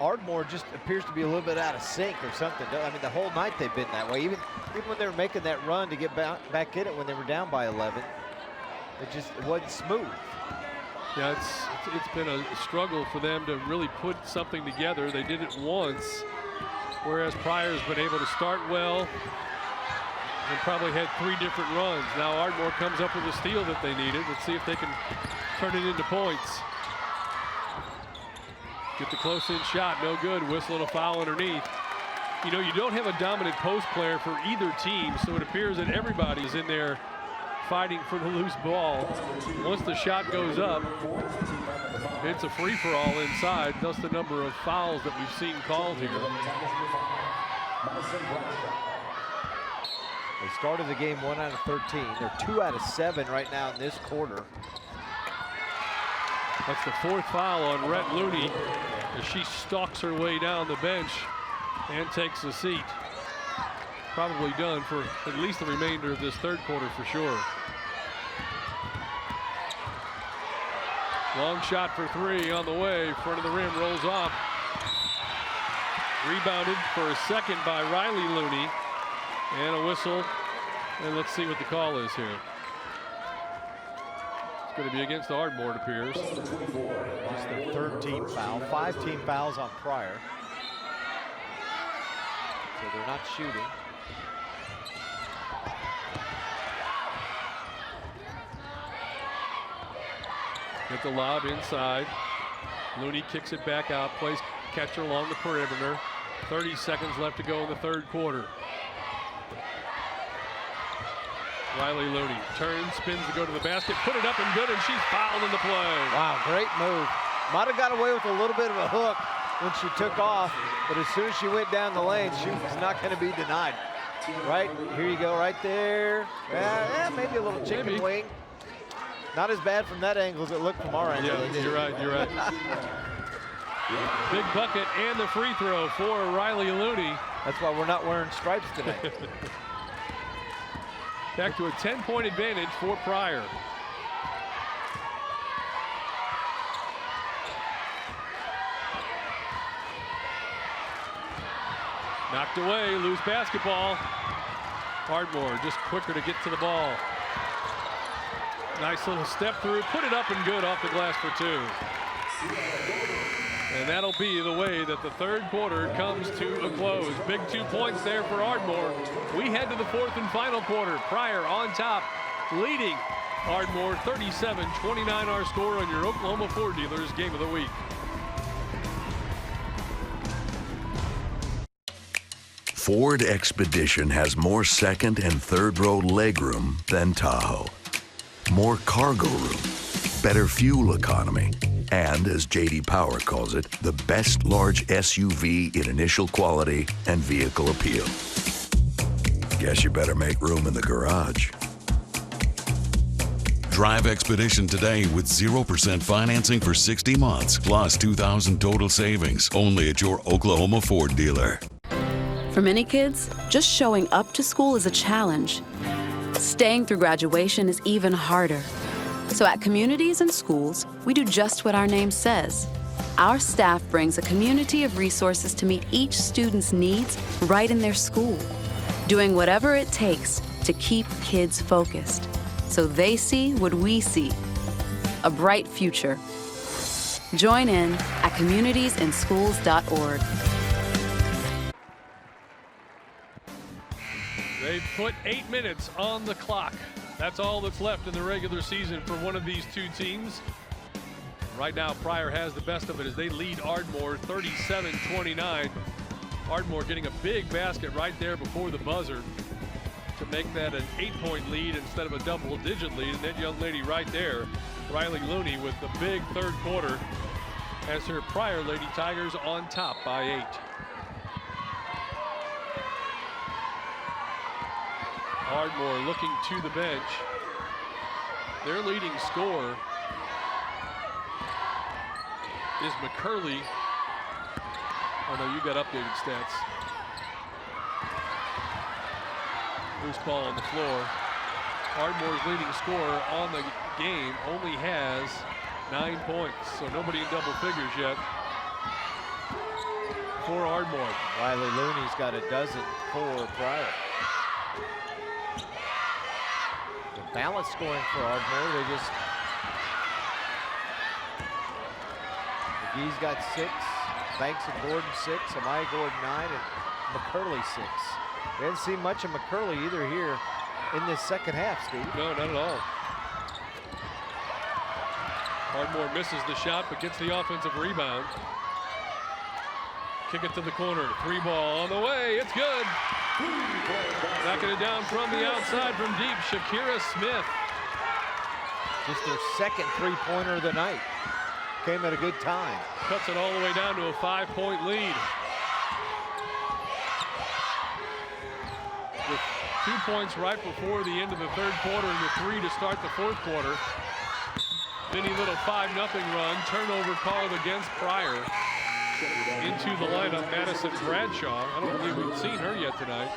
Ardmore just appears to be a little bit out of sync or something. I mean, the whole night they've been that way. Even when they were making that run to get back in it when they were down by 11, it wasn't smooth. Yeah, it's been a struggle for them to really put something together. They did it once, whereas Pryor's been able to start well and probably had 3 different runs. Now Ardmore comes up with a steal that they needed. Let's see if they can turn it into points. Get the close-in shot, no good. Whistle and a foul underneath. You know, you don't have a dominant post player for either team, so it appears that everybody's in there fighting for the loose ball. Once the shot goes up, it's a free-for-all inside. That's the number of fouls that we've seen called here. They started the game 1 out of 13. They're 2 out of 7 right now in this quarter. That's the 4th foul on Rhett Looney as she stalks her way down the bench and takes a seat. Probably done for at least the remainder of this third quarter for sure. Long shot for 3 on the way. Front of the rim, rolls off. Rebounded for a second by Riley Looney. And a whistle. And let's see what the call is here. going to be against Ardmore, it appears. Just their third team foul. 5 team fouls on Pryor. So they're not shooting. Get the lob inside. Looney kicks it back out, plays catcher along the perimeter. 30 seconds left to go in the third quarter. Riley Looney turns, spins to go to the basket, put it up and good, and she's fouled in the play. Wow, great move. Might have got away with a little bit of a hook when she took off, but as soon as she went down the lane, she was not going to be denied. Right, here you go, right there. Yeah, maybe a little chicken wing. Not as bad from that angle as it looked from our angle. Yeah, you're right, you're right. Big bucket and the free throw for Riley Looney. That's why we're not wearing stripes today. Back to a 10-point advantage for Pryor. Knocked away, loose basketball. Ardmore just quicker to get to the ball. Nice little step through, put it up and good off the glass for 2. And that'll be the way that the third quarter comes to a close. Big 2 points there for Ardmore. We head to the fourth and final quarter. Pryor on top, leading Ardmore 37-29 our score on your Oklahoma Ford Dealers Game of the Week. Ford Expedition has more second and third row legroom than Tahoe. More cargo room, better fuel economy, and as J.D. Power calls it, the best large SUV in initial quality and vehicle appeal. Guess you better make room in the garage. Drive Expedition today with 0% financing for 60 months, plus $2,000 total savings, only at your Oklahoma Ford dealer. For many kids, just showing up to school is a challenge. Staying through graduation is even harder. So at communities and schools, we do just what our name says. Our staff brings a community of resources to meet each student's needs right in their school, doing whatever it takes to keep kids focused, so they see what we see, a bright future. Join in at communitiesinschools.org. They've put 8 minutes on the clock. That's all that's left in the regular season for one of these two teams. Right now, Pryor has the best of it as they lead Ardmore 37-29. Ardmore getting a big basket right there before the buzzer to make that an 8-point lead instead of a double-digit lead. And that young lady right there, Riley Looney, with the big third quarter, has her Pryor Lady Tigers on top by 8. Ardmore looking to the bench. Their leading scorer is McCurley. Oh no, you got updated stats. Loose ball on the floor. Ardmore's leading scorer on the game only has 9 points, so nobody in double figures yet for Ardmore. Riley Looney's got a dozen for Pryor. Balance scoring for Ardmore. They just, McGee's got 6, Banks and Gordon 6, Amaya Gordon 9, and McCurley 6. We haven't seen much of McCurley either here in this second half, Steve. No, not at all. Ardmore misses the shot, but gets the offensive rebound. Kick it to the corner. 3 ball on the way. It's good. Knocking it down from the outside from deep, Shakira Smith. Just their second 3-pointer of the night. Came at a good time. Cuts it all the way down to a 5-point lead. With 2 points right before the end of the third quarter and the 3 to start the fourth quarter. Vinny Little 5-0 run. Turnover called against Pryor. Into the lineup, Madison Bradshaw. I don't believe we've seen her yet tonight.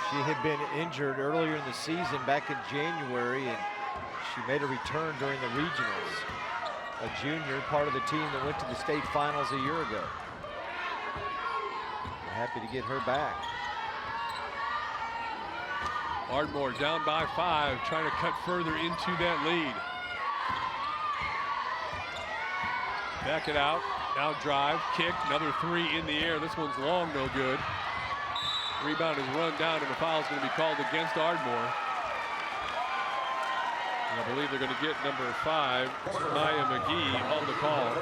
She had been injured earlier in the season back in January, and she made a return during the regionals. A junior, part of the team that went to the state finals a year ago. We're happy to get her back. Ardmore down by 5, trying to cut further into that lead. Back it out, now drive, kick, another 3 in the air. This one's long, no good. Rebound is run down, and the foul is going to be called against Ardmore. And I believe they're going to get number 5, Maya McGee, on the call.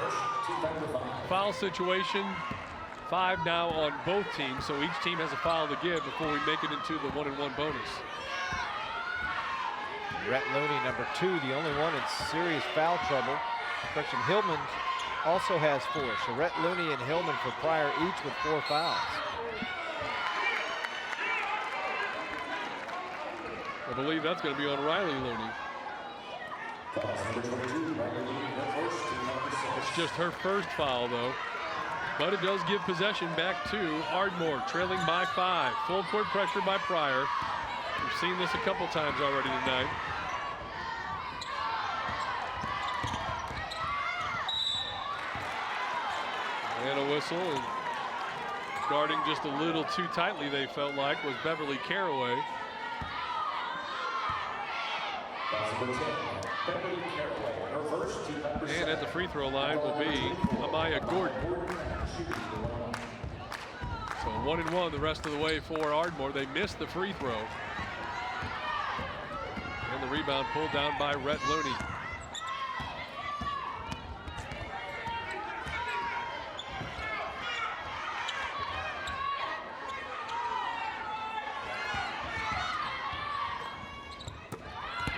Foul situation, 5 now on both teams, so each team has a foul to give before we make it into the 1-and-1 bonus. Rhett Looney, number 2, the only one in serious foul trouble. Correction, Hillman also has 4. So Rhett Looney and Hillman for Pryor each with 4 fouls. I believe that's going to be on Riley Looney. It's just her first foul, though. But it does give possession back to Ardmore, trailing by 5. Full court pressure by Pryor. We've seen this a couple times already tonight. And a whistle, and guarding just a little too tightly, they felt like, was Beverly Caraway. And at the free throw line will be Amaya Gordon. So 1-and-1 the rest of the way for Ardmore. They missed the free throw. And the rebound pulled down by Rhett Looney.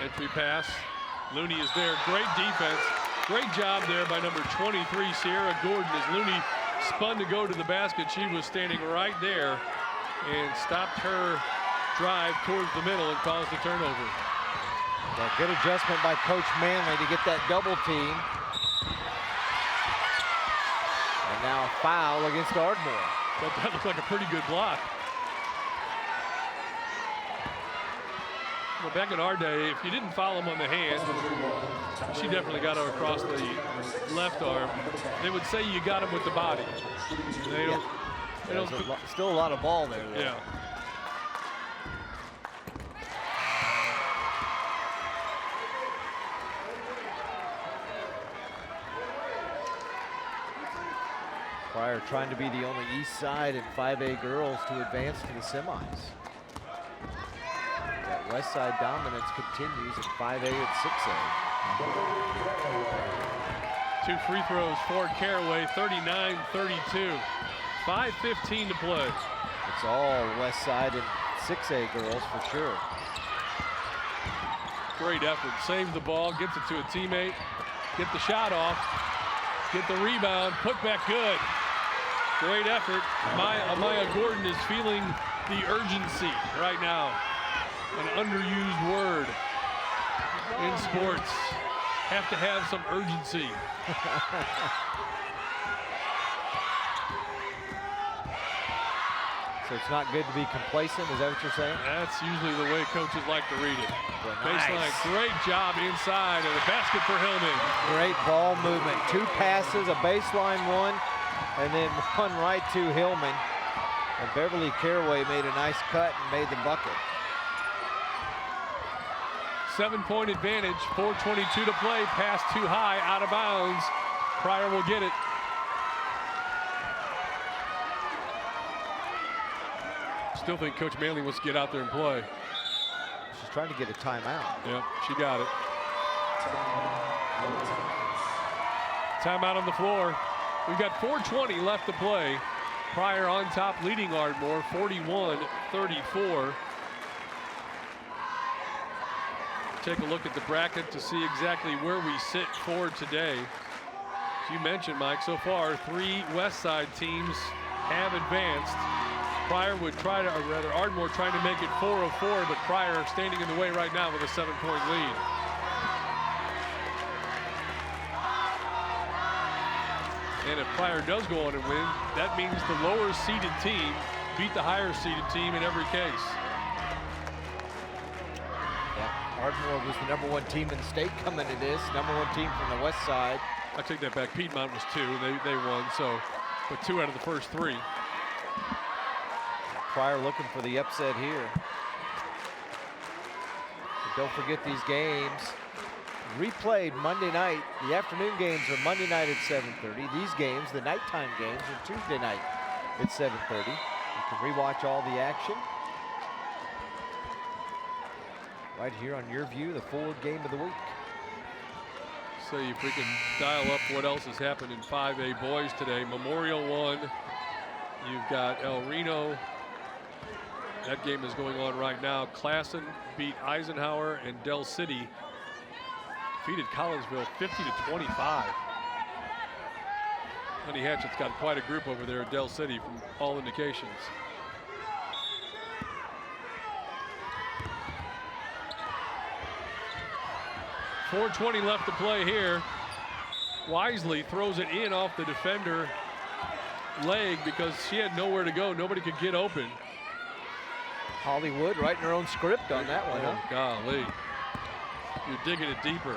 Entry pass. Looney is there. Great defense. Great job there by number 23, Sierra Gordon, as Looney spun to go to the basket. She was standing right there and stopped her drive towards the middle and caused the turnover. Well, good adjustment by Coach Manley to get that double team. And now a foul against Ardmore. But that looks like a pretty good block. Well, back in our day, if you didn't foul him on the hand, she definitely got her across the left arm. They would say you got him with the body. They don't, still a lot of ball there, though. Yeah. Pryor trying to be the only East Side and 5A girls to advance to the semis. That West Side dominance continues in 5A and 6A. 2 free throws for Caraway, 39-32. 5:15 to play. It's all West Side and 6A girls for sure. Great effort. Saves the ball, gets it to a teammate, get the shot off, get the rebound, put back good. Great effort. Amaya Gordon is feeling the urgency right now. An underused word in sports. Have to have some urgency. So it's not good to be complacent, is that what you're saying? That's usually the way coaches like to read it. Well, Baseline, nice. great job inside, and a basket for Hillman. Great ball movement. 2 passes, a baseline one, and then one right to Hillman. And Beverly Caraway made a nice cut and made the bucket. 7-point advantage, 4:22 to play, pass too high, out of bounds. Pryor will get it. Still think Coach Manley wants to get out there and play. She's trying to get a timeout. Yep, she got it. Timeout on the floor. We've got 4:20 left to play. Pryor on top, leading Ardmore, 41-34. Take a look at the bracket to see exactly where we sit for today. As you mentioned, Mike, so far 3 West Side teams have advanced. Pryor would try to, or rather Ardmore trying to make it 4 of 4, but Pryor standing in the way right now with a 7-point lead. And if Pryor does go on and win, that means the lower seeded team beat the higher seeded team in every case. Ardmore was the #1 team in the state coming to this, #1 team from the West Side. I take that back. Piedmont was 2. They won, so, but 2 out of the first 3. Pryor looking for the upset here. Don't forget these games replayed Monday night. The afternoon games are Monday night at 7:30. These games, the nighttime games, are Tuesday night at 7:30. You can rewatch all the action right here on YurView, the forward game of the week. See if we can dial up what else has happened in 5A boys today. Memorial won. You've got El Reno. That game is going on right now. Classen beat Eisenhower, and Del City defeated Collinsville 50-25. Honey Hatchet's got quite a group over there at Del City from all indications. .420 left to play here. Wisely throws it in off the defender leg because she had nowhere to go. Nobody could get open. Hollywood writing her own script on that one, huh? Golly. You're digging it deeper.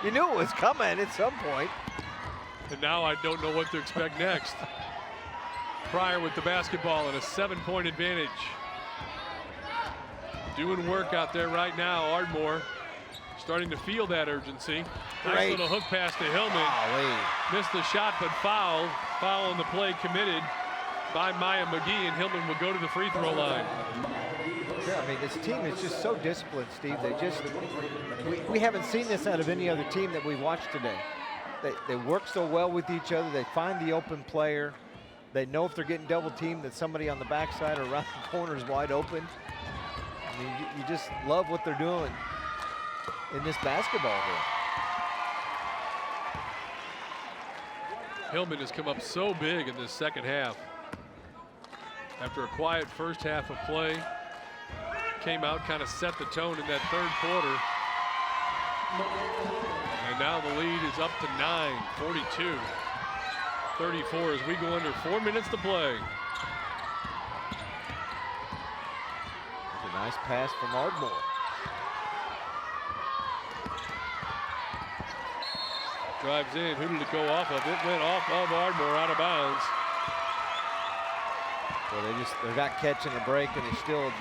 You knew it was coming at some point. And now I don't know what to expect next. Pryor with the basketball and a 7-point advantage. Doing work out there right now, Ardmore. Starting to feel that urgency. Nice little hook pass to Hillman. Missed the shot, but fouled. Foul on the play committed by Maya McGee, and Hillman will go to the free throw line. Yeah, I mean, this team is just so disciplined, Steve. They just, we haven't seen this out of any other team that we watched today. They work so well with each other. They find the open player. They know if they're getting double teamed that somebody on the backside or around the corner is wide open. I mean, you just love what they're doing in this basketball game. Hillman has come up so big in this second half. After a quiet first half of play, came out, kind of set the tone in that third quarter. And now the lead is up to 9, 42-34 as we go under 4 minutes to play. That's a nice pass from Ardmore. Drives in. Who did it go off of? It went off of Ardmore, out of bounds. Well, they're not catching a break, and they're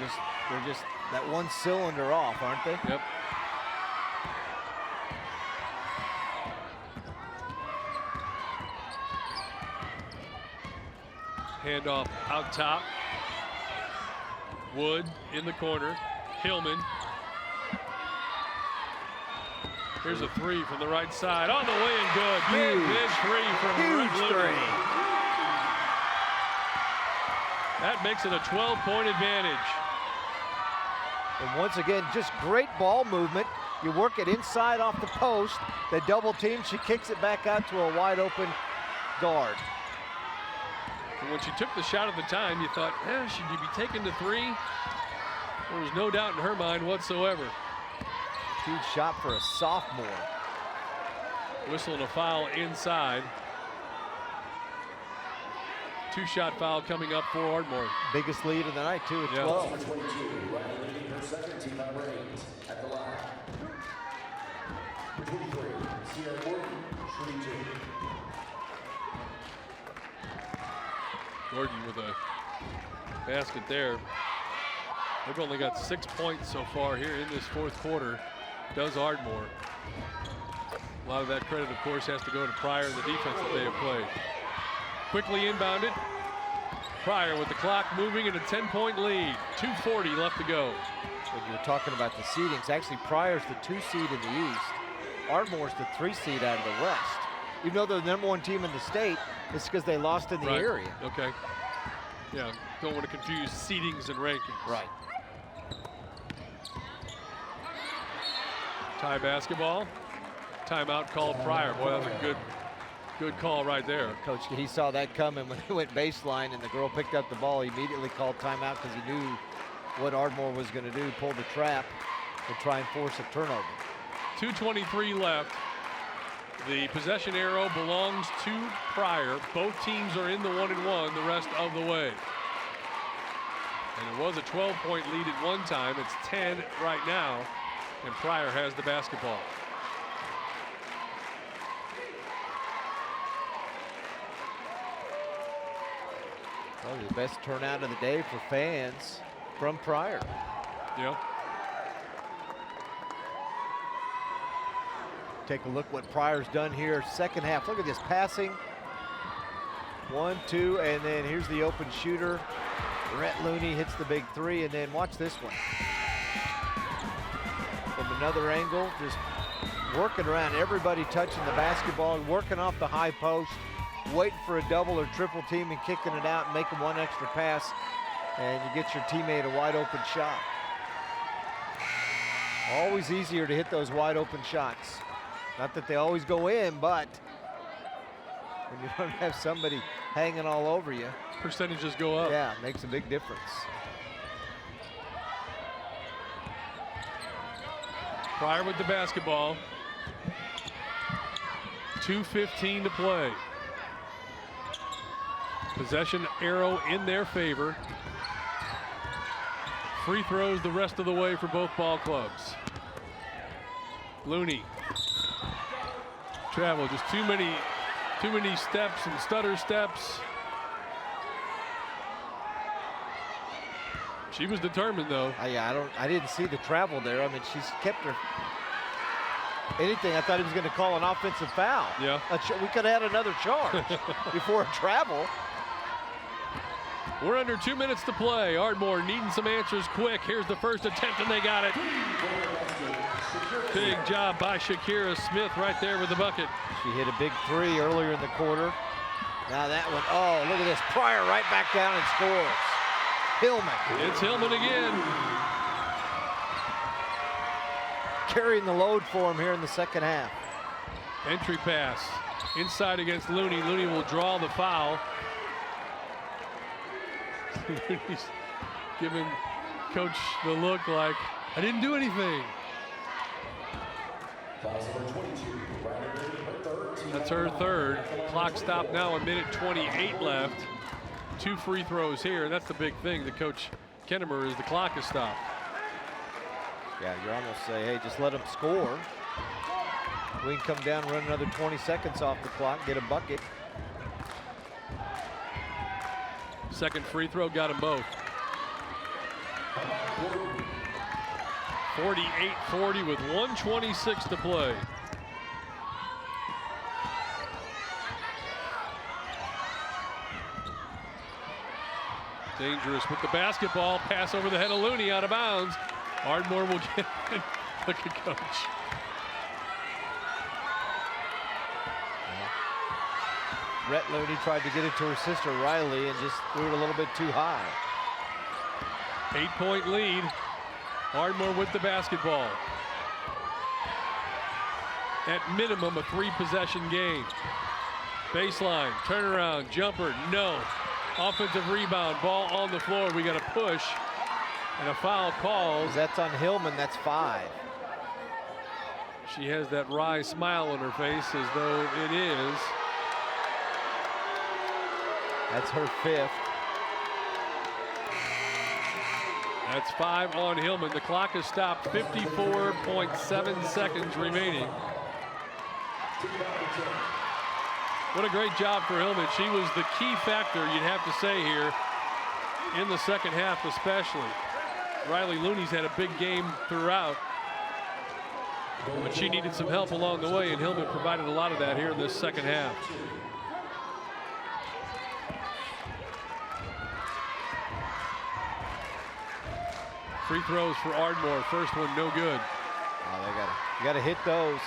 just that one cylinder off, aren't they? Yep. Handoff out top. Wood in the corner. Hillman. Here's a three from the right side. On the way and good. Big three from Red Liberty. That makes it a 12-point advantage. And once again, just great ball movement. You work it inside off the post. They double team. She kicks it back out to a wide open guard. And when she took the shot at the time, you thought, should you be taking the three? There was no doubt in her mind whatsoever. Huge shot for a sophomore. Whistle and a foul inside. Two-shot foul coming up for Ardmore. Biggest lead of the night, too, at 12. Gordon with a basket there. They've only got 6 points so far here in this fourth quarter. Does Ardmore. A lot of that credit, of course, has to go to Pryor and the defense that they have played. Quickly inbounded. Pryor with the clock moving in a 10-point lead. 2:40 left to go. When you were talking about the seedings, actually Pryor's the 2 seed in the East. Ardmore's the 3 seed out of the West. Even though they're the #1 team in the state, it's because they lost in the area. Okay. Yeah, don't want to confuse seedings and rankings. Right. Tie basketball. Timeout called Pryor. Boy, that was a good call right there. Coach, he saw that coming when he went baseline and the girl picked up the ball. He immediately called timeout because he knew what Ardmore was going to do, pull the trap to try and force a turnover. 2:23 left. The possession arrow belongs to Pryor. Both teams are in the 1-and-1 the rest of the way. And it was a 12-point lead at one time. It's 10 right now, and Pryor has the basketball. Well, the best turnout of the day for fans from Pryor. Yeah. Take a look what Pryor's done here. Second half. Look at this passing. 1, 2, and then here's the open shooter. Rhett Looney hits the big three, and then watch this one. From another angle, just working around everybody touching the basketball, working off the high post, waiting for a double or triple team and kicking it out and making one extra pass, and you get your teammate a wide open shot. Always easier to hit those wide open shots. Not that they always go in, but when you don't have somebody hanging all over you, percentages go up. Yeah, makes a big difference. Pryor with the basketball. 2:15 to play. Possession arrow in their favor. Free throws the rest of the way for both ball clubs. Looney. Travel, just too many steps and stutter steps. She was determined though. Yeah, I didn't see the travel there. I mean, she's kept her. Anything, I thought he was going to call an offensive foul. Yeah. We could have had another charge before a travel. We're under 2 minutes to play. Ardmore needing some answers quick. Here's the first attempt, and they got it. Big job by Shakira Smith right there with the bucket. She hit a big three earlier in the quarter. Now that one, oh, look at this. Pryor right back down and scores. Hillman. It's Hillman again. Carrying the load for him here in the second half. Entry pass. Inside against Looney. Looney will draw the foul. Looney's giving coach the look like, I didn't do anything. That's her third. Clock stopped now, 1:28 left. 2 free throws here. That's the big thing that Coach Kennemer is the clock is stopped. Yeah, you almost say, hey, just let them score. We can come down, run another 20 seconds off the clock, get a bucket. Second free throw got them both. 48-40 with 1:26 to play. Dangerous with the basketball. Pass over the head of Looney, out of bounds. Ardmore will get it. Look at coach. Rhett Looney tried to get it to her sister Riley and just threw it a little bit too high. 8-point lead. Ardmore with the basketball. At minimum, a 3-possession game. Baseline, turnaround, jumper, no. Offensive rebound, ball on the floor. We got a push and a foul call. That's on Hillman, that's 5. She has that wry smile on her face as though it is. That's her 5th. That's 5 on Hillman. The clock has stopped. 54.7 seconds remaining. What a great job for Hillman. She was the key factor, you'd have to say, here in the second half especially. Riley Looney's had a big game throughout, but she needed some help along the way, and Hillman provided a lot of that here in this second half. Free throws for Ardmore. First one, no good. Oh, you gotta hit those.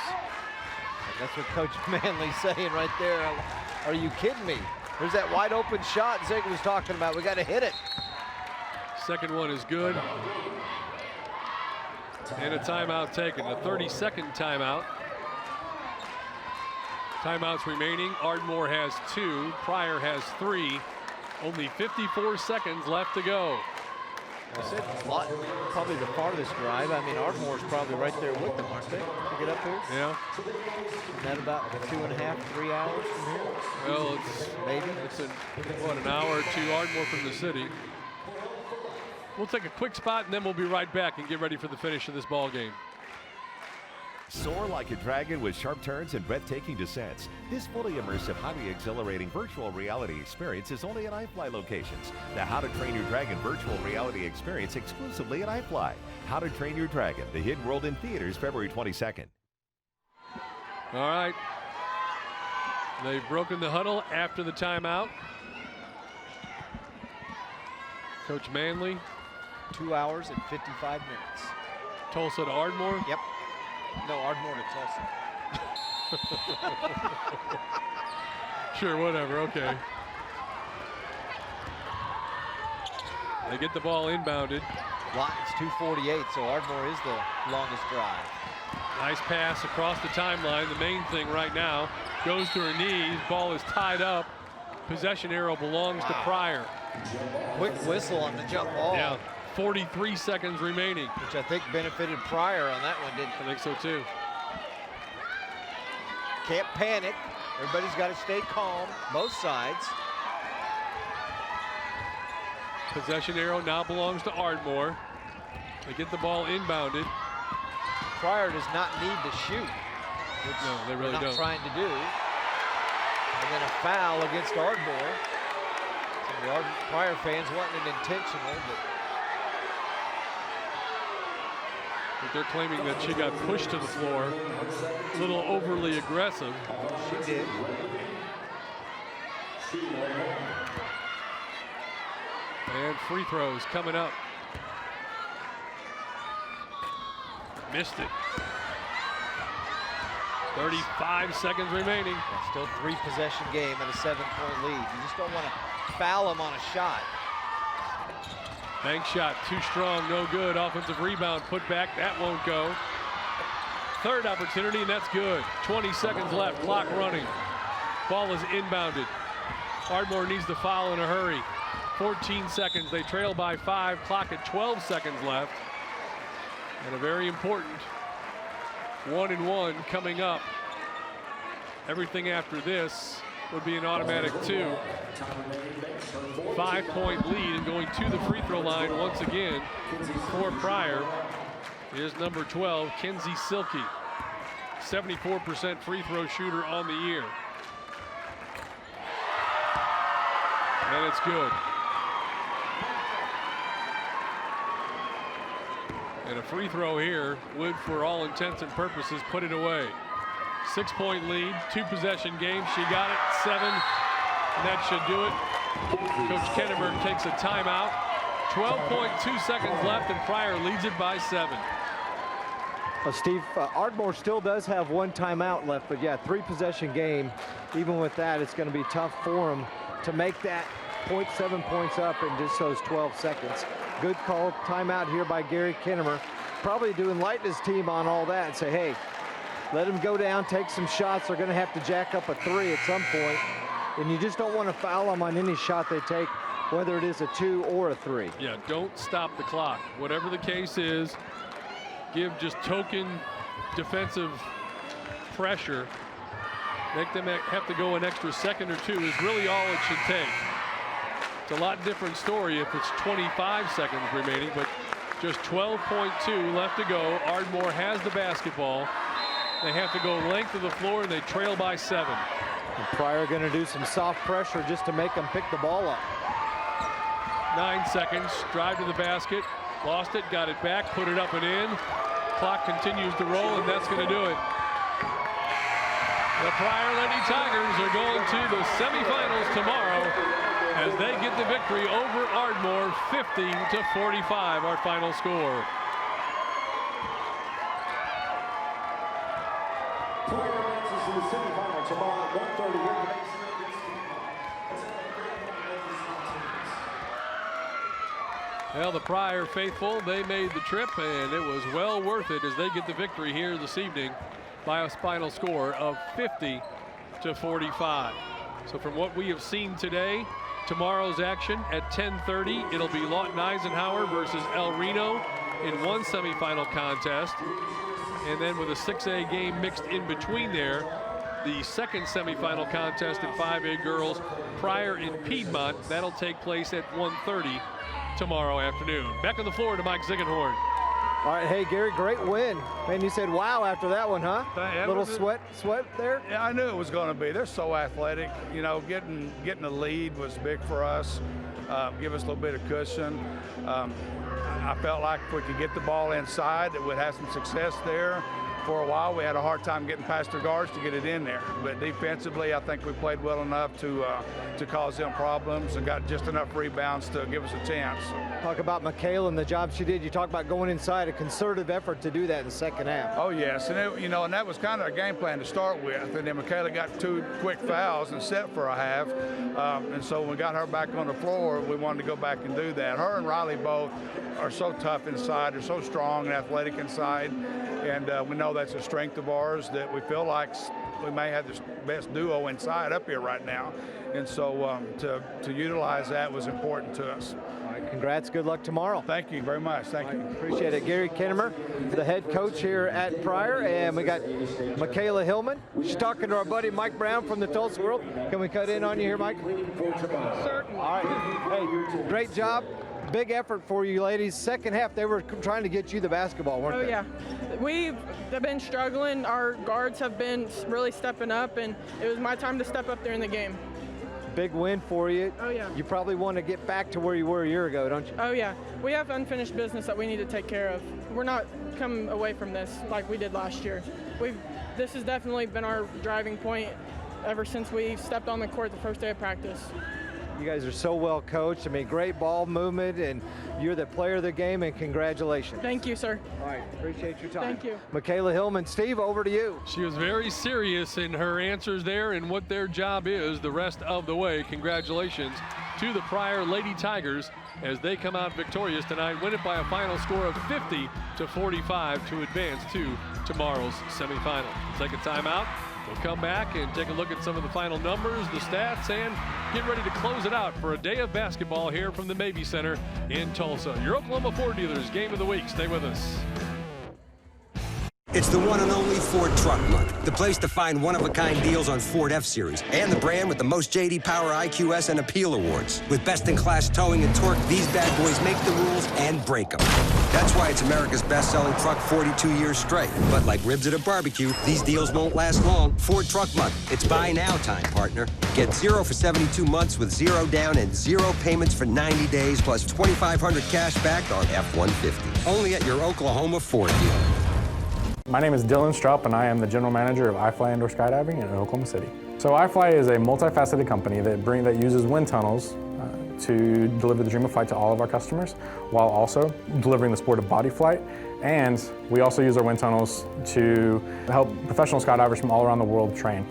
And that's what Coach Manley's saying right there. Are you kidding me? There's that wide open shot Zig was talking about. We gotta hit it. Second one is good. And a timeout taken, a 30-second timeout. Timeouts remaining. Ardmore has 2, Pryor has 3. Only 54 seconds left to go. I said probably the farthest drive. I mean, Ardmore's probably right there with them, aren't they? To get up here? Yeah. Isn't that about 2.5, 3 hours from here? Well, it's maybe. It's an hour or 2 Ardmore from the city. We'll take a quick spot and then we'll be right back and get ready for the finish of this ball game. Soar like a dragon with sharp turns and breathtaking descents. This fully immersive, highly exhilarating virtual reality experience is only at iFly locations. The How to Train Your Dragon virtual reality experience exclusively at iFly. How to Train Your Dragon, the hidden world in theaters February 22nd. All right. They've broken the huddle after the timeout. Coach Manley. 2 hours and 55 minutes. Tulsa to Ardmore? Yep. No, Ardmore to Tulsa. Sure, whatever, okay. They get the ball inbounded. It's 2:48, so Ardmore is the longest drive. Nice pass across the timeline. The main thing right now goes to her knees. Ball is tied up. Possession arrow belongs to Pryor. Quick whistle on the jump ball. Yeah, 43 seconds remaining. Which I think benefited Pryor on that one, didn't it? I think so too. Can't panic. Everybody's got to stay calm, both sides. Possession arrow now belongs to Ardmore. They get the ball inbounded. Pryor does not need to shoot, which no, they really they're not don't. trying to do. And then a foul against Ardmore. Some of the Pryor fans wanting an intentional, but they're claiming that she got pushed to the floor. A little overly aggressive. She did. And free throws coming up. Missed it. 35 seconds remaining. Still 3-possession game and a 7-point lead. You just don't want to foul him on a shot. Bank shot, too strong, no good. Offensive rebound, put back, that won't go. Third opportunity, and that's good. 20 seconds left, clock running. Ball is inbounded. Ardmore needs the foul in a hurry. 14 seconds, they trail by 5, clock at 12 seconds left. And a very important 1-and-1 coming up. Everything after this would be an automatic 2. 5-point lead, and going to the free throw line once again for Pryor is number 12, Kenzie Silkey. 74% free throw shooter on the year. And it's good. And a free throw here would, for all intents and purposes, put it away. 6-point lead, 2-possession game. She got it, 7, and that should do it. Coach Kenneberg takes a timeout. 12.2 seconds left, and Pryor leads it by 7. Well, Steve, Ardmore still does have 1 timeout left, but yeah, 3-possession game. Even with that, it's going to be tough for him to make that 0.7 points up in just those 12 seconds. Good call, timeout here by Gary Kennemer. Probably to enlighten his team on all that and say, hey, let him go down, take some shots. They're going to have to jack up a 3 at some point. And you just don't want to foul them on any shot they take, whether it is a 2 or a 3. Yeah, don't stop the clock. Whatever the case is, give just token defensive pressure. Make them have to go an extra second or 2 is really all it should take. It's a lot different story if it's 25 seconds remaining, but just 12.2 left to go. Ardmore has the basketball. They have to go length of the floor, and they trail by 7. And Pryor going to do some soft pressure just to make them pick the ball up. 9 seconds, drive to the basket, lost it, got it back, put it up and in. Clock continues to roll, and that's going to do it. The Pryor Lady Tigers are going to the semifinals tomorrow as they get the victory over Ardmore, 50-45, our final score. Pryor advances to the semifinal tomorrow at 1:30 here. Well, the Pryor faithful, they made the trip, and it was well worth it as they get the victory here this evening by a final score of 50-45. So from what we have seen today, tomorrow's action at 10:30, it'll be Lawton Eisenhower versus El Reno in one semifinal contest. And then with a 6A game mixed in between there, the second semifinal contest in 5A girls, Pryor in Piedmont. That'll take place at 1:30 tomorrow afternoon. Back on the floor to Mike Ziegenhorn. All right, hey, Gary, great win. Man, you said wow after that one, huh? Little sweat there? Yeah, I knew it was going to be. They're so athletic. You know, getting a lead was big for us. Give us a little bit of cushion. I felt like if we could get the ball inside, that we'd have some success there. For a while, we had a hard time getting past their guards to get it in there. But defensively, I think we played well enough to cause them problems and got just enough rebounds to give us a chance. Talk about Michaela and the job she did. You talk about going inside, a concerted effort to do that in the second half. Oh yes, and and that was kind of our game plan to start with. And then Michaela got 2 quick fouls and set for a half. And so when we got her back on the floor, we wanted to go back and do that. Her and Riley both are so tough inside. They're so strong and athletic inside. And we know that's a strength of ours, that we feel like we may have the best duo inside up here right now. And so to utilize that was important to us. All right, congrats. Good luck tomorrow. Thank you very much. Thank you. Appreciate it. Gary Kinnemer, the head coach here at Pryor, and we got Michaela Hillman. She's talking to our buddy Mike Brown from the Tulsa World. Can we cut in on you here, Mike? Certainly. All right. Hey, great job. Big effort for you ladies. Second half, they were trying to get you the basketball, weren't they? Oh, yeah. We've been struggling. Our guards have been really stepping up, and it was my time to step up there in the game. Big win for you. Oh, yeah. You probably want to get back to where you were a year ago, don't you? Oh, yeah. We have unfinished business that we need to take care of. We're not coming away from this like we did last year. This has definitely been our driving point ever since we stepped on the court the first day of practice. You guys are so well coached. I mean, great ball movement, and you're the player of the game, and congratulations. Thank you, sir. All right, appreciate your time. Thank you. Michaela Hillman. Steve, over to you. She was very serious in her answers there and what their job is the rest of the way. Congratulations to the Pryor Lady Tigers as they come out victorious tonight, win it by a final score of 50-45 to advance to tomorrow's semifinal. We'll take a timeout. We'll come back and take a look at some of the final numbers, the stats, and get ready to close it out for a day of basketball here from the Mabee Center in Tulsa. Your Oklahoma Ford dealers game of the week. Stay with us. It's the one and only Ford Truck Month, the place to find one-of-a-kind deals on Ford F-Series, and the brand with the most J.D. Power, IQS, and Appeal awards. With best-in-class towing and torque, these bad boys make the rules and break them. That's why it's America's best-selling truck 42 years straight. But like ribs at a barbecue, these deals won't last long. Ford Truck Month. It's buy now time, partner. Get 0 for 72 months with 0 down and 0 payments for 90 days, plus $2,500 cash back on F-150. Only at your Oklahoma Ford dealer. My name is Dylan Strupp, and I am the general manager of iFly Indoor Skydiving in Oklahoma City. So iFly is a multifaceted company that uses wind tunnels to deliver the dream of flight to all of our customers, while also delivering the sport of body flight. And we also use our wind tunnels to help professional skydivers from all around the world train.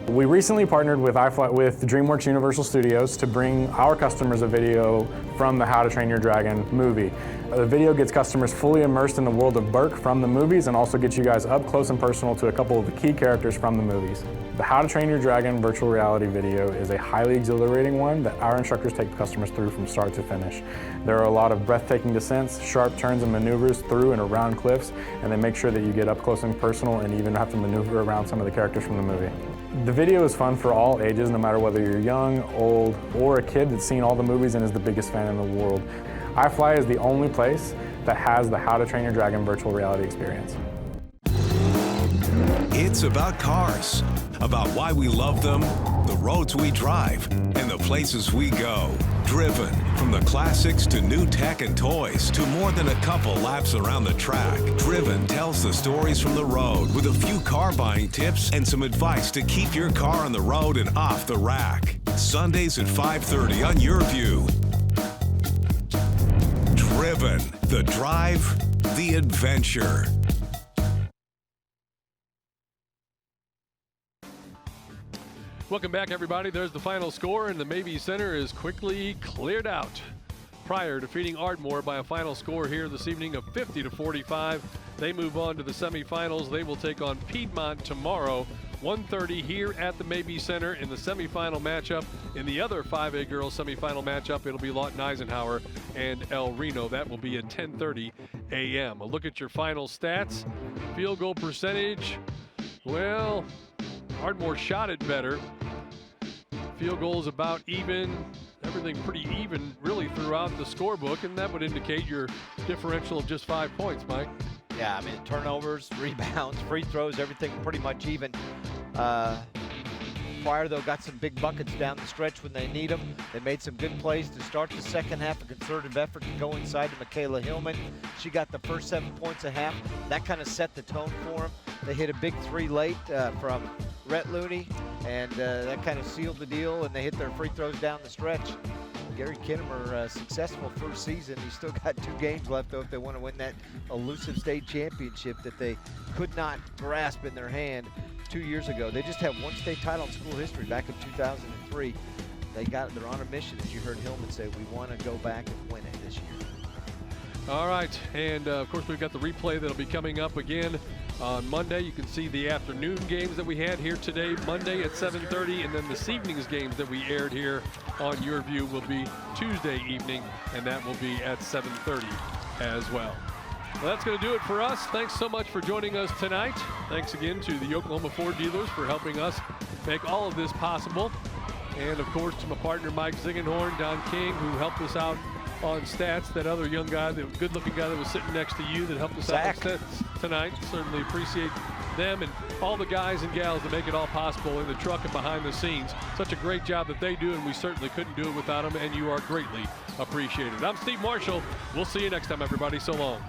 We recently partnered with iFly with DreamWorks Universal Studios to bring our customers a video from the How to Train Your Dragon movie. The video gets customers fully immersed in the world of Burke from the movies, and also gets you guys up close and personal to a couple of the key characters from the movies. The How to Train Your Dragon virtual reality video is a highly exhilarating one that our instructors take customers through from start to finish. There are a lot of breathtaking descents, sharp turns and maneuvers through and around cliffs, and they make sure that you get up close and personal and even have to maneuver around some of the characters from the movie. The video is fun for all ages, no matter whether you're young, old, or a kid that's seen all the movies and is the biggest fan in the world. iFly is the only place that has the How to Train Your Dragon virtual reality experience. It's about cars, about why we love them, the roads we drive, and the places we go. Driven, from the classics to new tech and toys to more than a couple laps around the track. Driven tells the stories from the road with a few car buying tips and some advice to keep your car on the road and off the rack. Sundays at 5:30 on YurView. Driven, the drive, the adventure. Welcome back, everybody. There's the final score, and the Mabee Center is quickly cleared out. Pryor defeating Ardmore by a final score here this evening of 50-45. They move on to the semifinals. They will take on Piedmont tomorrow, 1:30 here at the Mabee Center in the semifinal matchup. In the other 5A girls semifinal matchup, it'll be Lawton Eisenhower and El Reno. That will be at 10:30 a.m. A look at your final stats. Field goal percentage, well, Ardmore shot it better. Field goal is about even. everything pretty even really throughout the scorebook, and that would indicate your differential of just 5 points, Mike. Yeah, I mean, turnovers, rebounds, free throws, everything pretty much even. Pryor, though, got some big buckets down the stretch when they need them. They made some good plays to start the second half, a concerted effort to go inside to Michaela Hillman. She got the first 7 points a half. That kind of set the tone for them. They hit a big three late from Rhett Looney, and that kind of sealed the deal, and they hit their free throws down the stretch. Gary Kinnemer, successful first season. He's still got 2 games left, though, if they want to win that elusive state championship that they could not grasp in their hand 2 years ago. They just had 1 state title in school history back in 2003. They're on a mission, as you heard Hillman say. We want to go back and win it this year. All right, and of course we've got the replay that'll be coming up again on Monday. You can see the afternoon games that we had here today, Monday at 7:30, and then this evening's games that we aired here on YurView will be Tuesday evening, and that will be at 7:30 as well. Well, that's going to do it for us. Thanks so much for joining us tonight. Thanks again to the Oklahoma Ford dealers for helping us make all of this possible. And, of course, to my partner, Mike Zingenhorn, Don King, who helped us out on stats, that other young guy, the good-looking guy that was sitting next to you that helped us out on stats tonight. Certainly appreciate them and all the guys and gals that make it all possible in the truck and behind the scenes. Such a great job that they do, and we certainly couldn't do it without them, and you are greatly appreciated. I'm Steve Marshall. We'll see you next time, everybody. So long.